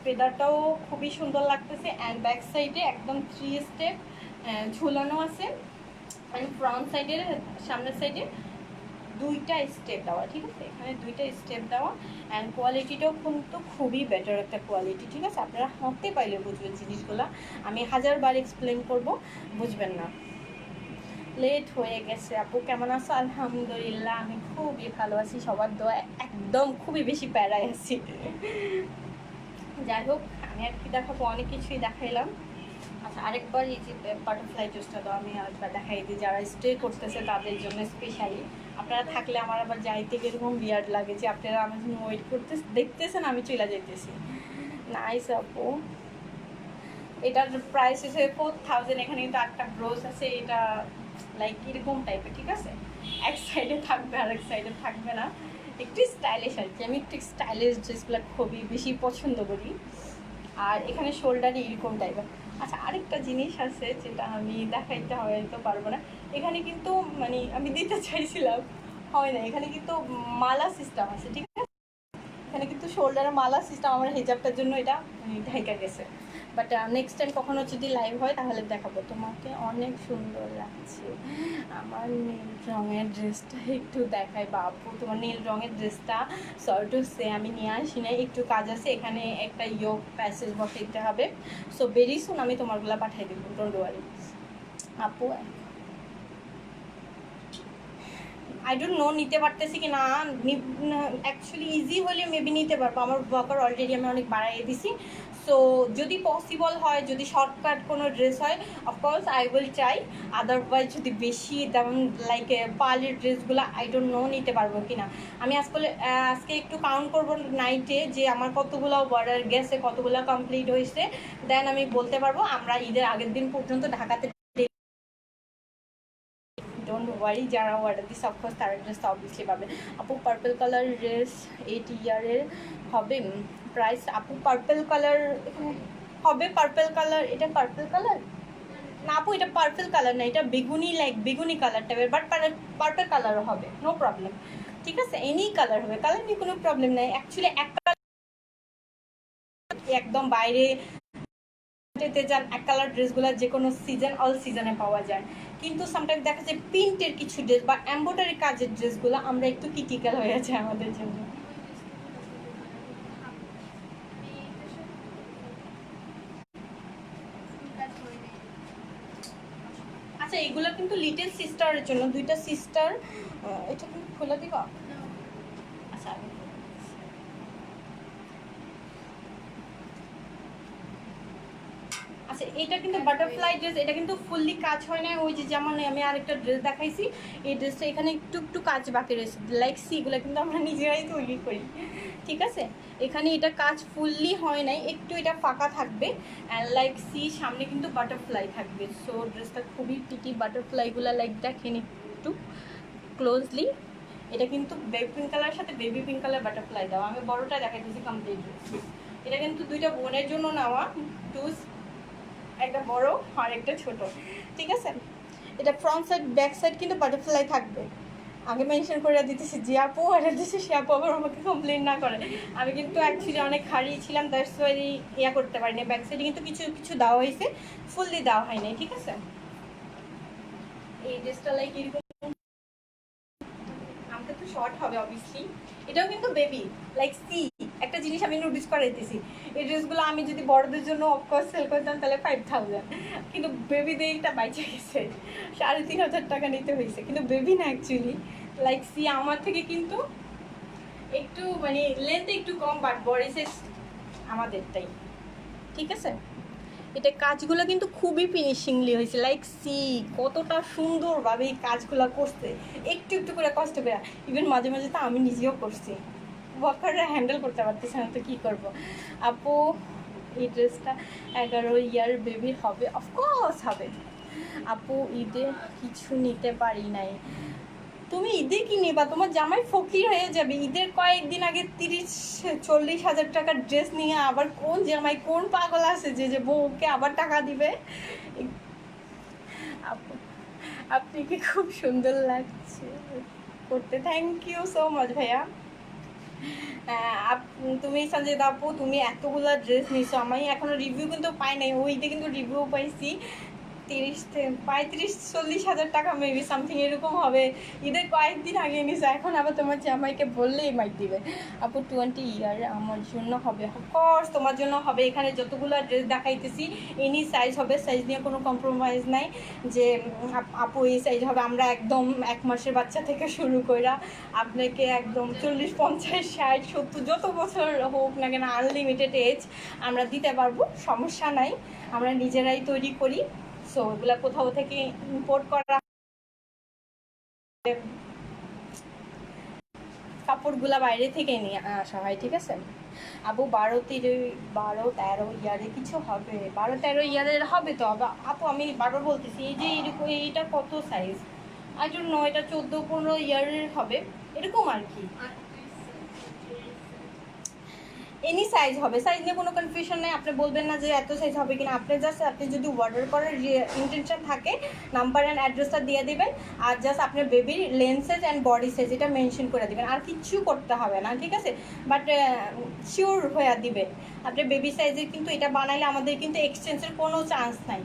ফেদারটাও খুবই সুন্দর লাগতেছে, অ্যান্ড ব্যাক সাইডে একদম 3 স্টেপ ঝুলানো আছে, অ্যান্ড ফ্রন্ট সাইডের সামনের সাইডে 2টা স্টেপ দেওয়া, ঠিক আছে, এখানে 2টা স্টেপ দেওয়া, অ্যান্ড কোয়ালিটিটাও কিন্তু খুবই বেটার একটা কোয়ালিটি, ঠিক আছে, আপনারা হাতে পাইলে বুঝবেন জিনিসগুলো, আমি 1000বার এক্সপ্লেন করব, বুঝবেন না। লেট হয়ে গেছে আপু, কেমন আছো? আলহামদুলিল্লাহ আমি খুবই ভালো আছি, সবার দোয়া, একদম খুবই বেশি প্যারায় আছি। যাই হোক আমি আর কি দেখাবো, অনেক কিছুই দেখাইলাম। আচ্ছা আরেকবার এই যে বাটারফ্লাই জুসটা তো আমি আরেকবার দেখাই দিই, যারা স্টে করতেছে তাদের জন্য স্পেশালি, আপনারা থাকলে আমার আবার যাইতে এরকম বিয়ার্ড লাগে যে আপনারা আমার জন্য ওয়েট করতে দেখতেছেন, আমি চলে যাইতেছি। নাইস আপু, এটার প্রাইস হচ্ছে 4000, এখানে কিন্তু একটা ব্রোজ আছে, এটা লাইক এরকম টাইপের, ঠিক আছে, এক সাইডে থাকবে আর এক সাইডে থাকবে না, একটু স্টাইলিশ আর কি, আমি একটু স্টাইলিশ ড্রেসগুলো খুবই বেশি পছন্দ করি, আর এখানে শোল্ডারে এরকম টাইপের। আচ্ছা আরেকটা জিনিস আছে যেটা আমি দেখাইতে হয়তো পারবো না, এখানে কিন্তু মানে আমি দিতে চাইছিলাম হয় না, এখানে কিন্তু মালা সিস্টেম আছে, ঠিক আছে, এখানে কিন্তু শোল্ডারে মালা সিস্টেম, আমার হিজাবটার জন্য এটা ঢাকা গেছে, বাট নেক্সট টাইম কখনো যদি লাইভ হয় তাহলে দেখাবো। তোমাকে অনেক সুন্দর লাগছে, আমার নীল রঙের ড্রেসটা একটু দেখাই বাপু, তোমার নীল রঙের ড্রেসটা সর্ট হচ্ছে, আমি নিয়ে আসি না, একটু কাজ আছে, এখানে একটা ইয়োগ প্যাসেজ বসাইতে হবে, সো ভেরি সুন আমি তোমারগুলো পাঠিয়ে দেবো, ডোন্ট ওয়ারি আপু। আই ডোন্ট নো নিতে পারতেছি কি না। অ্যাকচুয়ালি ইজি হলে মেবি নিতে পারবো, আমার ওয়ার্কার অলরেডি আমি অনেক বাড়াইয়ে দিছি। সো যদি পসিবল হয়, যদি শর্টকাট কোনো ড্রেস হয়, of course I will try. Otherwise যদি বেশি তেমন লাইক পার্লের ড্রেসগুলো আই ডোন্ট নো নিতে পারবো কি না। আমি আজকে একটু কাউন্ট করবো নাইটে যে আমার কতগুলো অর্ডার গেছে, কতগুলো কমপ্লিট হয়েছে, দেন আমি বলতে পারবো। আমরা ঈদের আগের দিন পর্যন্ত ঢাকাতে, ডোন্ট ওয়ারি, যারা অর্ডার দিচ্ছে অফকোর্স তারা ড্রেসটা অবভিয়াসলি পাবে। আপু পার্পল কালার ড্রেস 8 ইয়ারের হবে, প্রাইস আপু পার্পল কালার এখানে হবে, পার্পল কালার, এটা পার্পল কালার না আপু, এটা পার্পল কালার না, এটা বেগুনি, লাইক বেগুনি কালার টাইপের, বাট পার্পল কালারও হবে, নো প্রবলেম। ঠিক আছে, এনি কালার হবে, কালার নিয়ে কোনো প্রবলেম নাই। অ্যাকচুয়ালি একদম বাইরে যান এক কালার ড্রেসগুলো যে কোনো সিজন, অল সিজনে পাওয়া যায়, কিন্তু সামটাইম দেখা যায় প্রিন্টের কিছু ড্রেস বা এমব্রয়ডারি কাজের ড্রেসগুলো আমরা একটু ক্রিটিক্যাল হয়ে আছে আমাদের জন্য। আচ্ছা, এগুলো কিন্তু লিটল সিস্টারের জন্য, দুইটা সিস্টার। এটা কিন্তু খোলা দিবা? আচ্ছা, আচ্ছা, এটা কিন্তু বাটারফ্লাই ড্রেস, এটা কিন্তু ফুললি কাজ হয় না। ওই যে যেমন আমি আরেকটা ড্রেস দেখাইছি, এই ড্রেসটা এখানে একটু একটু কাজ বাকি রয়েছে, লাইক সি, এগুলো কিন্তু আমরা নিজেরাই তৈরি করি। ঠিক আছে, এখানে এটা কাজ ফুললি হয় নাই, একটু এটা ফাঁকা থাকবে, অ্যান্ড লাইক সি সামনে কিন্তু বাটারফ্লাই থাকবে। সো ড্রেসটা খুবই পিটি, বাটারফ্লাইগুলো লাইক দেখেন একটু ক্লোজলি। এটা কিন্তু বেবি পিঙ্ক কালারের সাথে বেবি পিঙ্ক কালার বাটারফ্লাই দেওয়া, আমি বড়টা দেখাইতেছি কমপ্লিট ড্রেস। এটা কিন্তু দুইটা বোনের জন্য নেওয়া, টু, একটা বড় আর একটা ছোট। ঠিক আছে, এটা ফ্রন্ট সাইড ব্যাক সাইড কিন্তু বাটারফ্লাই থাকবে। আগে মেনশন করে দিতেছি, যে আপু অর্ডার দিচ্ছে সে আপু আবার আমাকে কমপ্লেন না করে। আমি কিন্তু অ্যাকচুয়ালি অনেক হারিয়েছিলাম, দ্যাটস ওয়াই ইয়া করতে পারিনি। ব্যাক সাইডে কিন্তু কিছু কিছু দেওয়া হয়েছে, ফুললি দেওয়া হয়নি। ঠিক আছে, এই ড্রেসটা লাইক এরকম, আমাকে তো শর্ট হবে অবভিয়াসলি। এটাও কিন্তু বেবি, লাইক সি। একটা জিনিস আমি নোটিস করাইতেছি, এই ড্রেসগুলো আমি যদি বড়দের জন্য অফকোর্স সেল করতাম তাহলে 5000, কিন্তু বেবিদের এটা বাইচে গেছে, 3500 টাকা নিতে হয়েছে, কিন্তু বেবি না অ্যাকচুয়ালি, লাইক সি আমার থেকে কিন্তু একটু মানে লেন্থ একটু কম, বাট বডি সাইজ আমাদেরটাই। ঠিক আছে, এটা কাজগুলো কিন্তু খুবই ফিনিশিংলি হয়েছে, লাইক সি কতটা সুন্দরভাবে এই কাজগুলো করছে, একটু একটু করে কষ্ট করে। ইভেন মাঝে মাঝে তো আমি নিজেও করছি, ওয়ার্কাররা হ্যান্ডেল করতে পারতেছে না, তো কী করবো। আপু এই ড্রেসটা 11 ইয়ার বেবির হবে, অফকোর্স হবে। আপু ঈদে কিছু নিতে পারি নাই, তুমি ঈদে কি নেবা? তোমার জামাই ফকির হয়ে যাবে। ঈদের কয়েকদিন আগে 30-40 হাজার টাকার ড্রেস নিয়ে আবার কোন জামাই, কোন পাগল আছে যে যে বউকে আবার টাকা দিবে? আপনি কি খুব সুন্দর লাগছে করতে, থ্যাংক ইউ সো মাচ ভাইয়া। তুমি সঞ্জয় আপু, তুমি এতগুলো ড্রেস নিছো, আমি এখনো রিভিউ কিন্তু পাই নাই, ওইতে কিন্তু রিভিউ পাইছি 35-40 হাজার টাকা মেবি সামথিং এরকম হবে। ঈদের কয়েকদিন আগে নিছো, এখন আবার তোমার জামাইকে বললেই মাইক দিবে। আপু 20 ইয়ার আমার জন্য হবে, অফকোর্স তোমার জন্য হবে। এখানে যতগুলো ড্রেস দেখাইতেছি এনি সাইজ হবে, সাইজ নিয়ে কোনো কম্প্রোমাইজ নাই যে আপু এই সাইজ হবে। আমরা একদম 1 মাসের বাচ্চা থেকে শুরু করে আপনাকে একদম 40-50-60-70 যত বছর হোক না কেন, আনলিমিটেড এজ আমরা দিতে পারবো, সমস্যা নাই। আমরা নিজেরাই তৈরি করি, সো এগুলা কোথাও থেকে ইম্পোর্ট করা কাপড়গুলা বাইরে থেকে নিয়ে আসা হয়। ঠিক আছে আপু, 12-13 ইয়ারে কিছু হবে, 12-13 ইয়ারের হবে তো আপু, আমি বারবার বলতেছি, এই যে এরকম এইটা কত সাইজ, আর জন্য এটা 14-15 ইয়ারের হবে এরকম আর কি। এনি সাইজ হবে, সাইজ নিয়ে কোনো কনফিউশন নেই। আপনি বলবেন না যে এত সাইজ হবে কিনা, আপনি যদি অর্ডার করার ইন্টেনশন থাকে, নাম্বার অ্যান্ড অ্যাড্রেসটা দিয়ে দিবেন, আর জাস্ট আপনার বেবির length size and body size এটা মেনশন করে দিবেন, আর কিচ্ছু করতে হবে না। ঠিক আছে, বাট শিওর হয়ে দিবেন আপনি বেবি সাইজের, কিন্তু এটা বানাইলে আমাদের কিন্তু এক্সচেঞ্জের কোনো চান্স নাই।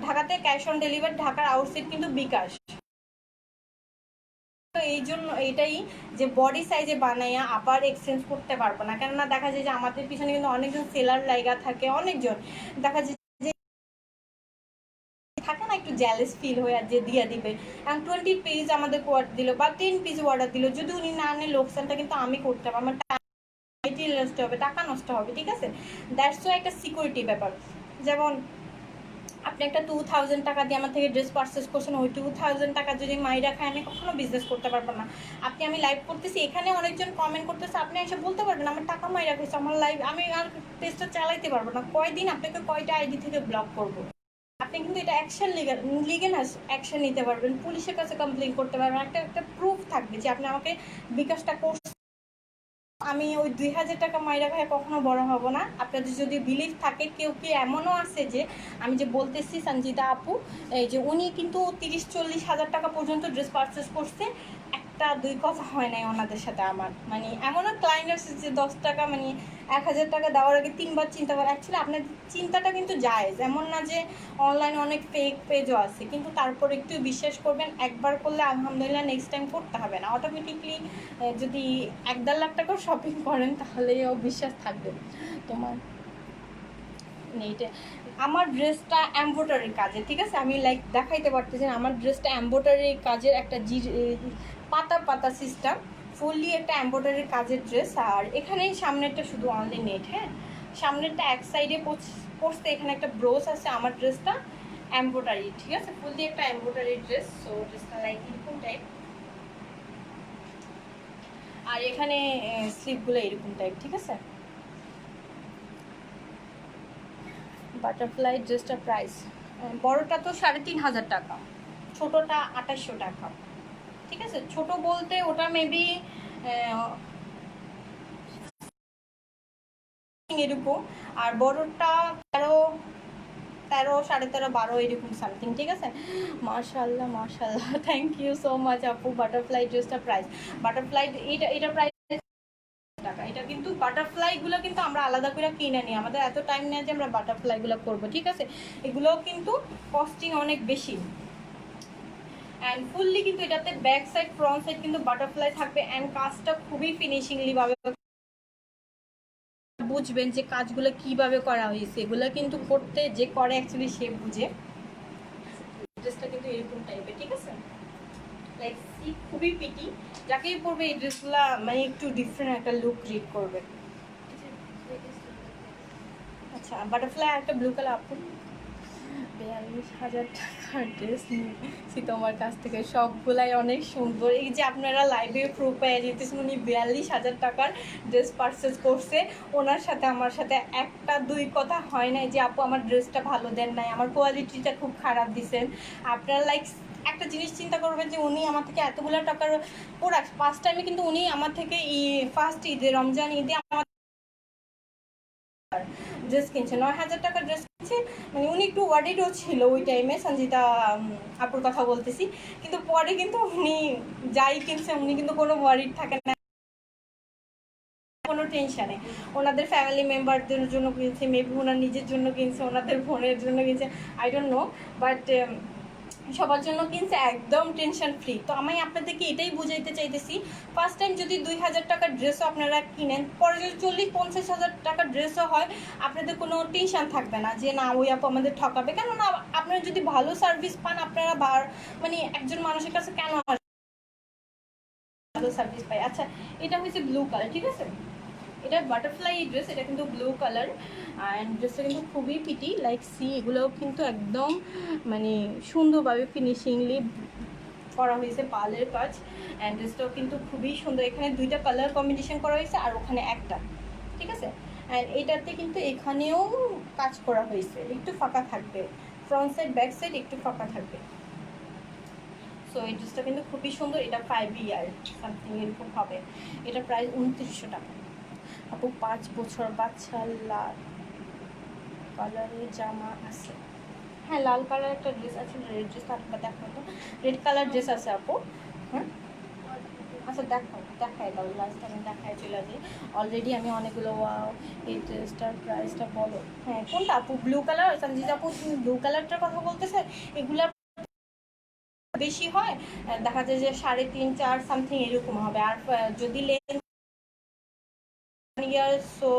ঢাকাতে ক্যাশ অন ডেলিভারি, ঢাকার আউটসাইড কিন্তু বিকাশ। তো এই জন্য এটাই যে বডি সাইজে বানাইয়া আবার এক্সচেঞ্জ করতে পারবো না, কেননা দেখা যায় যে আমাদের পিছনে কিন্তু অনেকজন সেলার লাইগা থাকে, অনেকজন দেখা যায় থাকে না একটু জ্যালেস ফিল হয়ে আর যে দিয়ে দিবে, এবং 20 পিস আমাদের অর্ডার দিল বা 10 পিস অর্ডার দিল, যদি উনি না আনে লোকসানটা কিন্তু আমি করতে হবে, আমার মেটেরিয়াল নষ্ট হবে, টাকা নষ্ট হবে, ঠিক আছে। দ্যাটস ওয়াই একটা সিকিউরিটি ব্যাপার। যেমন আপনি একটা 2000 টাকা দিয়ে আমার থেকে ড্রেস পারচেস করছেন, ওই 2000 টাকা যদি মাইরা খায় আমি কখনো বিজনেস করতে পারবো না। আমি লাইভ করতেছি, এখানে অনেকজন কমেন্ট করতেছে, আপনি এসে বলতে পারবেন আমার টাকা মাইরা খাইছে, আমার লাইভ আমি আর পেজটা চালাইতে পারবো না, কয়দিন আপনাকে কয়টা আইডি থেকে ব্লক করবো। আপনি কিন্তু এটা অ্যাকশন লিগেল অ্যাকশন নিতে পারবেন, পুলিশের কাছে কমপ্লেন করতে পারবেন, একটা একটা প্রুফ থাকবে যে আপনি আমাকে বিকাশটা করছেন। আমি ওই 2000 টাকা মাইরা খায় কখনো বড় হব না। আপনাদের যদি বিলিভ থাকে, কেউ কি এমনও আছে যে আমি যে বলতেছি সঞ্জিতা আপু, এই যে উনি কিন্তু 30-40 হাজার টাকা পর্যন্ত ড্রেস পারচেস করছে, একটা দুই কথা হয় নাই ওনাদের সাথে আমার, মানে এমনও ক্লায়েন্ট আছে যে 10 টাকা মানে 1000 টাকা দেওয়ার আগে 3বার চিন্তা করে। অ্যাকচুয়ালি আপনার চিন্তাটা কিন্তু জায়েজ, এমন না যে অনলাইনে অনেক ফেক পেজও আছে, কিন্তু তারপর একটু বিশ্বাস করবেন, একবার করলে আলহামদুলিল্লাহ নেক্সট টাইম করতে হবে না। অটোমেটিকলি যদি 1-1.5 লাখ টাকার শপিং করেন তাহলেও বিশ্বাস থাকবে তোমার। এইটা আমার ড্রেসটা এমব্রয়ডারির কাজে, ঠিক আছে, আমি লাইক দেখাইতে পারতেছি আমার ড্রেসটা এমব্রয়ডারির কাজের একটা পাতা পাতা সিস্টেম, ফুললি একটা এমব্রয়ডারির কাজের ড্রেস। আর এখানে সামনেরটা শুধু অনলি নেট, হ্যাঁ সামনেরটা এক সাইডে পড়ছে, এখানে একটা ব্রোচ আছে। আমার ড্রেসটা এমব্রয়ডারি, ঠিক আছে, ফুললি একটা এমব্রয়ডারি ড্রেস। সো ড্রেসটা লাইক এরকম টাইপ, আর এখানে স্লিপগুলো এরকম টাইপ, ঠিক আছে। বাটারফ্লাই ড্রেসটা প্রাইস, বড়টা তো 3500 টাকা, ছোটোটা 2800 টাকা, ঠিক আছে। ছোট বলতে ওটা মেবি এরকম, আর বড়টা 13, 13.5, 12 এরকম সামথিং, ঠিক আছে। মাশাআল্লাহ মাশাআল্লাহ, থ্যাংক ইউ সো মাচ আপু। বাটারফ্লাই ড্রেসটা প্রাইস, বাটারফ্লাই এটা প্রাইস টাকা। এটা কিন্তু বাটারফ্লাইগুলো কিন্তু আমরা আলাদা করে কিনে নিই, আমাদের এত টাইম নেই যে আমরা বাটারফ্লাইগুলো করবো, ঠিক আছে। এগুলোও কিন্তু কস্টিং অনেক বেশি, অ্যান্ড ফুললি কিন্তু এটাতে ব্যাক সাইড ফ্রন্ট সাইড কিন্তু বাটারফ্লাই থাকবে, অ্যান্ড কাজটা খুবই ফিনিশিংলি ভাবে বুঝবেন যে কাজগুলো কিভাবে করা হয়েছে, এগুলো কিন্তু করতে যে করে অ্যাকচুয়ালি সে বুঝে। ড্রেসটা কিন্তু এরকম টাইপের, ঠিক আছে, লাইক খুবই পিটি, যাকেই পরবে এই ড্রেসগুলো মানে একটু ডিফারেন্ট একটা লুক ক্রিয়েট করবে। আচ্ছা বাটারফ্লাই একটা ব্লু কালার আপু, 42,000 টাকার ড্রেস নিয়েছি তোমার কাছ থেকে, সবগুলাই অনেক সুন্দর। এই যে আপনারা লাইভে প্রুফ পেয়ে যেতেছেন, উনি 42,000 টাকার ড্রেস পারচেস করছে, ওনার সাথে আমার সাথে একটা দুই কথা হয় নাই যে আপু আমার ড্রেসটা ভালো দেন নাই, আমার কোয়ালিটিটা খুব খারাপ দিছেন। আপনারা লাইক একটা জিনিস চিন্তা করবেন যে উনি আমার থেকে এতগুলো টাকার প্রোডাক্ট, ফার্স্ট টাইমে কিন্তু উনি আমার থেকে ফার্স্ট ঈদে রমজান ঈদে আমার ড্রেস কিনছে, 9,000 টাকার ড্রেস কিনছে, মানে উনি একটু ওয়ারিডও ছিল ওই টাইমে, সঞ্জিতা আপুর কথা বলতেছি। কিন্তু পরে কিন্তু উনি যাই কিনছে উনি কিন্তু কোনো ওয়ারিড থাকে না, কোনো টেনশনে। ওনাদের ফ্যামিলি মেম্বারদের জন্য কিনছে, মেবি ওনার নিজের জন্য কিনছে, ওনাদের বোনের জন্য কিনছে, আই ডোন্ট নো, বাট সবার জন্য কিনছে, একদম টেনশন ফ্রি। তো আমি আপনাদেরকে এটাই বুঝাইতে চাইতেছি, ফার্স্ট টাইম যদি 2,000 টাকার ড্রেসও আপনারা কিনেন, পরে যদি 40-50 হাজার টাকার ড্রেসও হয়, আপনাদের কোনো টেনশন থাকবে না যে না ওই আপু আমাদের ঠকাবে। কেননা আপনারা যদি ভালো সার্ভিস পান, আপনারা মানে একজন মানুষের কাছে কেন ভালো সার্ভিস পাই। আচ্ছা এটা হচ্ছে ব্লু কালার, ঠিক আছে, এটা বাটারফ্লাই ড্রেস, এটা কিন্তু ব্লু কালার, অ্যান্ড ড্রেসটা কিন্তু খুবই পিটি, লাইক সি এগুলোও কিন্তু একদম মানে সুন্দরভাবে ফিনিশিংলি করা হয়েছে, পালের কাজ, অ্যান্ড ড্রেসটাও কিন্তু খুবই সুন্দর। এখানে 2টা কালার কম্বিনেশন করা হয়েছে আর ওখানে একটা, ঠিক আছে। অ্যান্ড এটাতে কিন্তু এখানেও কাজ করা হয়েছে, একটু ফাঁকা থাকবে, ফ্রন্ট সাইড ব্যাক সাইড একটু ফাঁকা থাকবে। সো এই ড্রেসটা কিন্তু খুবই সুন্দর, এটা 5 ইয়ার সামথিং এরকম হবে। এটা প্রাইস 2900 টাকা। আপু 5 বছর বাচ্চা, লাল কালারের জামা আছে, হ্যাঁ লাল কালার একটা ড্রেস আছে, রেড ড্রেস আপনার দেখো তো, রেড কালার ড্রেস আছে আপু, হ্যাঁ আচ্ছা দেখাই দাও, লাস্ট আমি দেখাই চলে যাই, অলরেডি আমি অনেকগুলো। ওয়াও এই ড্রেসটার প্রাইসটা বলো, হ্যাঁ কোনটা আপু, ব্লু কালার, সঞ্জিতা আপু তুমি ব্লু কালারটার কথা বলতেছে, এগুলা বেশি হয়, দেখা যায় যে 3.5-4 সামথিং এরকম হবে, আর যদি লেন্থ ইয়ার সো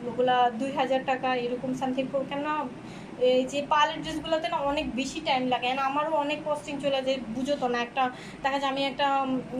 ওগুলা 2,000 টাকা এরকম সামথিং, কেননা এই যে পার্লের ড্রেসগুলোতে না অনেক বেশি টাইম লাগে, না আমারও অনেক কস্টিং চলে যায়, বুঝো তো না। একটা দেখা যায় আমি একটা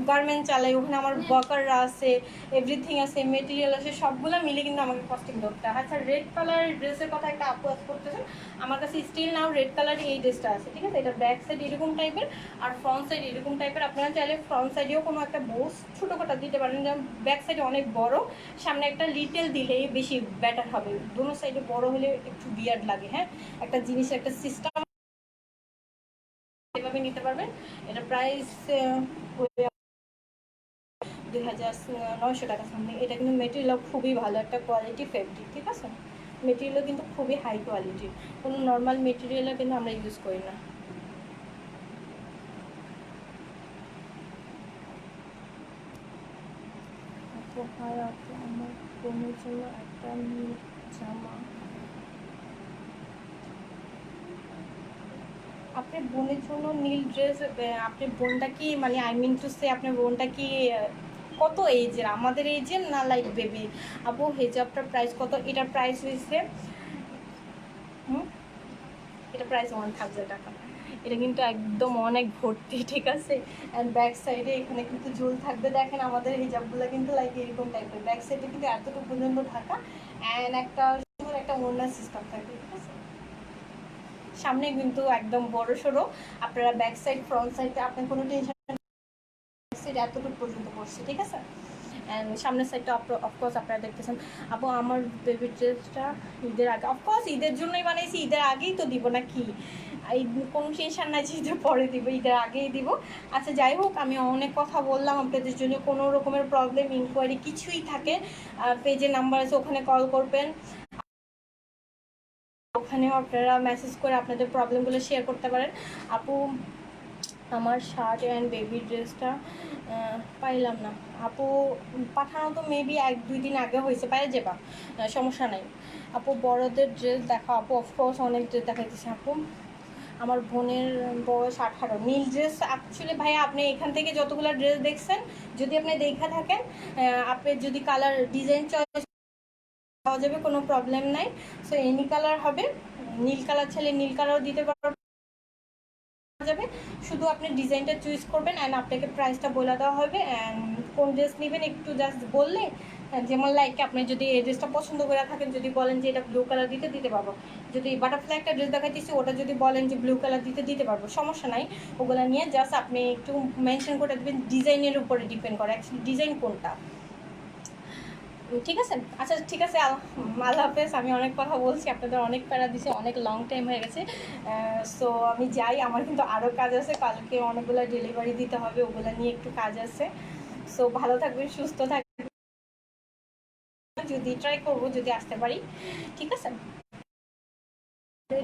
গার্মেন্ট চালাই, ওখানে আমার ওয়ার্কাররা আছে, এভরিথিং আছে, মেটেরিয়াল আছে, সবগুলো মিলে কিন্তু আমাকে কস্টিং ধরতে হয়। আচ্ছা, রেড কালারের ড্রেসের কথা একটা আপু আজ করতেছেন, আমার কাছে স্টিল নাও রেড কালারের এই ড্রেসটা আছে, ঠিক আছে? এটা ব্যাক সাইড এরকম টাইপের আর ফ্রন্ট সাইড এরকম টাইপের। আপনারা চাইলে ফ্রন্ট সাইডেও কোনো একটা বোস ছোটোখাটো দিতে পারেন, যেমন ব্যাক সাইডে অনেক বড়, সামনে একটা লিটেল দিলেই বেশি বেটার হবে। দুনো সাইডে বড় হলে একটু বিয়ার্ড লাগে। হ্যাঁ, একটা জিনিসের একটা সিস্টেম এভাবে নিতে পারবেন। এটা প্রাইস 2900 টাকা সামনে। এটা কিন্তু মেটেরিয়াল খুবই ভালো, একটা কোয়ালিটি ফেব্রিক, ঠিক আছে? মেটেরিয়ালও কিন্তু খুবই হাই কোয়ালিটির, কোনো নর্মাল মেটেরিয়ালও কিন্তু আমরা ইউজ করি না। আমার বোনের জন্য একটা নীল জামা, আপনার বোনের জন্য নীল ড্রেস, আপনার বোনটা কি মানে আই মিন টু সে আপনার বোনটা কি কত এজের, আমাদের এজের না লাইক বেবি? আপু হেজাবটার প্রাইস কত? এটার প্রাইস হয়েছে এটা প্রাইস 1000 টাকা। এটা কিন্তু একদম অনেক ভর্তি, ঠিক আছে? অ্যান্ড ব্যাক সাইডে এখানে কিন্তু ঝুল থাকবে। দেখেন আমাদের হিজাবগুলো কিন্তু লাইক এরকম টাইপের, ব্যাক সাইডে কিন্তু এতটুকু পর্যন্ত ঢাকা, অ্যান্ড একটা সুন্দর একটা ওড়না সিস্টেম থাকবে, ঠিক আছে? সামনে কিন্তু একদম বড় সড়ো, আপনারা ব্যাক সাইড ফ্রন্ট সাইডে আপনার কোনো টেনশন, সাইড এতটুকু পর্যন্ত পড়ছে, ঠিক আছে? অ্যান্ড সামনের সাইডটা অফকোর্স আপনারা দেখতেছেন। আপু আমার বেবি ড্রেসটা ঈদের আগে, অফকোর্স ঈদের জন্যই বানাইছি, ঈদের আগেই তো দিব না কি, এই কোনো টেনশন নাই যে ঈদের পরে দিব, ঈদের আগেই দিব। আচ্ছা যাই হোক, আমি অনেক কথা বললাম আপনাদের জন্য। কোনো রকমের প্রবলেম ইনকোয়ারি কিছুই থাকে, পেজে নাম্বার আছে, ওখানে কল করবেন, ওখানেও আপনারা মেসেজ করে আপনাদের প্রবলেমগুলো শেয়ার করতে পারেন। আপু আমার শার্ট অ্যান্ড বেবি ড্রেসটা পাইলাম না আপু, পাঠানো তো মেবি 1-2 দিন আগে হয়েছে, পাই যাবা, সমস্যা নাই। আপু বড়দের ড্রেস দেখা, আপু অফকোর্স অনেক ড্রেস দেখাইতেছে আপু। আমার বোনের বয়স 18। নীল ড্রেস অ্যাকচুয়ালি ভাইয়া আপনি এখান থেকে যতগুলো ড্রেস দেখছেন, যদি আপনি দেখা থাকেন, আপনি যদি কালার ডিজাইন চয়েস পাওয়া যাবে, কোনো প্রবলেম নাই। সো এনি কালার হবে, নীল কালার ছেলে নীল কালারও দিতে পারবেন যাবে, শুধু আপনি ডিজাইনটা চুজ করবেন অ্যান্ড আপনাকে প্রাইসটা বলে দেওয়া হবে। অ্যান্ড কোন ড্রেস নেবেন একটু জাস্ট বললে, যেমন লাইক আপনি যদি এই ড্রেসটা পছন্দ করে থাকেন, যদি বলেন যে এটা ব্লু কালার দিতে পারবো, যদি বাটারফ্লাই একটা ড্রেস দেখাইতেছি ওটা যদি বলেন যে ব্লু কালার দিতে পারবো, সমস্যা নাই। ওগুলো নিয়ে জাস্ট আপনি একটু মেনশন করে দেবেন, ডিজাইনের উপরে ডিপেন্ড করে অ্যাকচুয়ালি ডিজাইন কোনটা, ঠিক আছে? আচ্ছা ঠিক আছে, আল্লাহ হাফেজ। আমি অনেক কথা বলছি, আপনাদের অনেক প্যারা দিছে, অনেক লং টাইম হয়ে গেছে। সো আমি যাই, আমার কিন্তু আরও কাজ আছে, কালকে অনেকগুলো ডেলিভারি দিতে হবে, ওগুলো নিয়ে একটু কাজ আছে। সো ভালো থাকবেন, সুস্থ থাকবেন, যদি ট্রাই করবো যদি আসতে পারি, ঠিক আছে?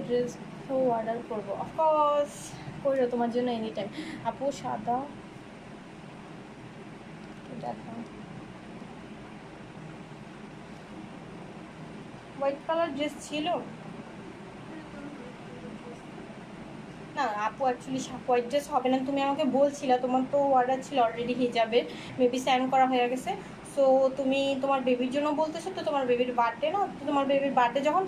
ড্রেস অর্ডার করবো, অফকোর্স করো তোমার জন্য এনি টাইম। আপু সাদা দেখা, হোয়াইট কালার ড্রেস ছিল না আপু, অ্যাকচুয়ালি হোয়াইট ড্রেস হবে না, তুমি আমাকে বলছিলে, তোমার তো অর্ডার ছিল অলরেডি হিজাবের, মেবি সেন্ড করা হয়ে গেছে। সো তুমি তোমার বেবির জন্য বলতেছো, তো তোমার বেবির বার্থডে না, তো তোমার বেবির বার্থডে যখন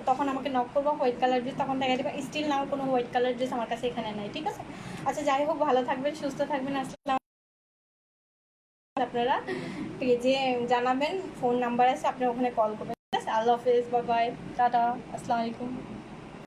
তখন আমাকে নক করবো, হোয়াইট কালার ড্রেস তখন দেখা দেবে। স্টিল নাও কোনো হোয়াইট কালার ড্রেস আমার কাছে এখানে নাই, ঠিক আছে? আচ্ছা যাই হোক, ভালো থাকবেন, সুস্থ থাকবেন। আসলে আপনারা পেজে জানাবেন, ফোন নাম্বার আছে, আপনারা ওখানে কল করবেন, ঠিক আছে? আল্লাহ হাফেজ, বাই বাই, টাটা, আসসালামু আলাইকুম।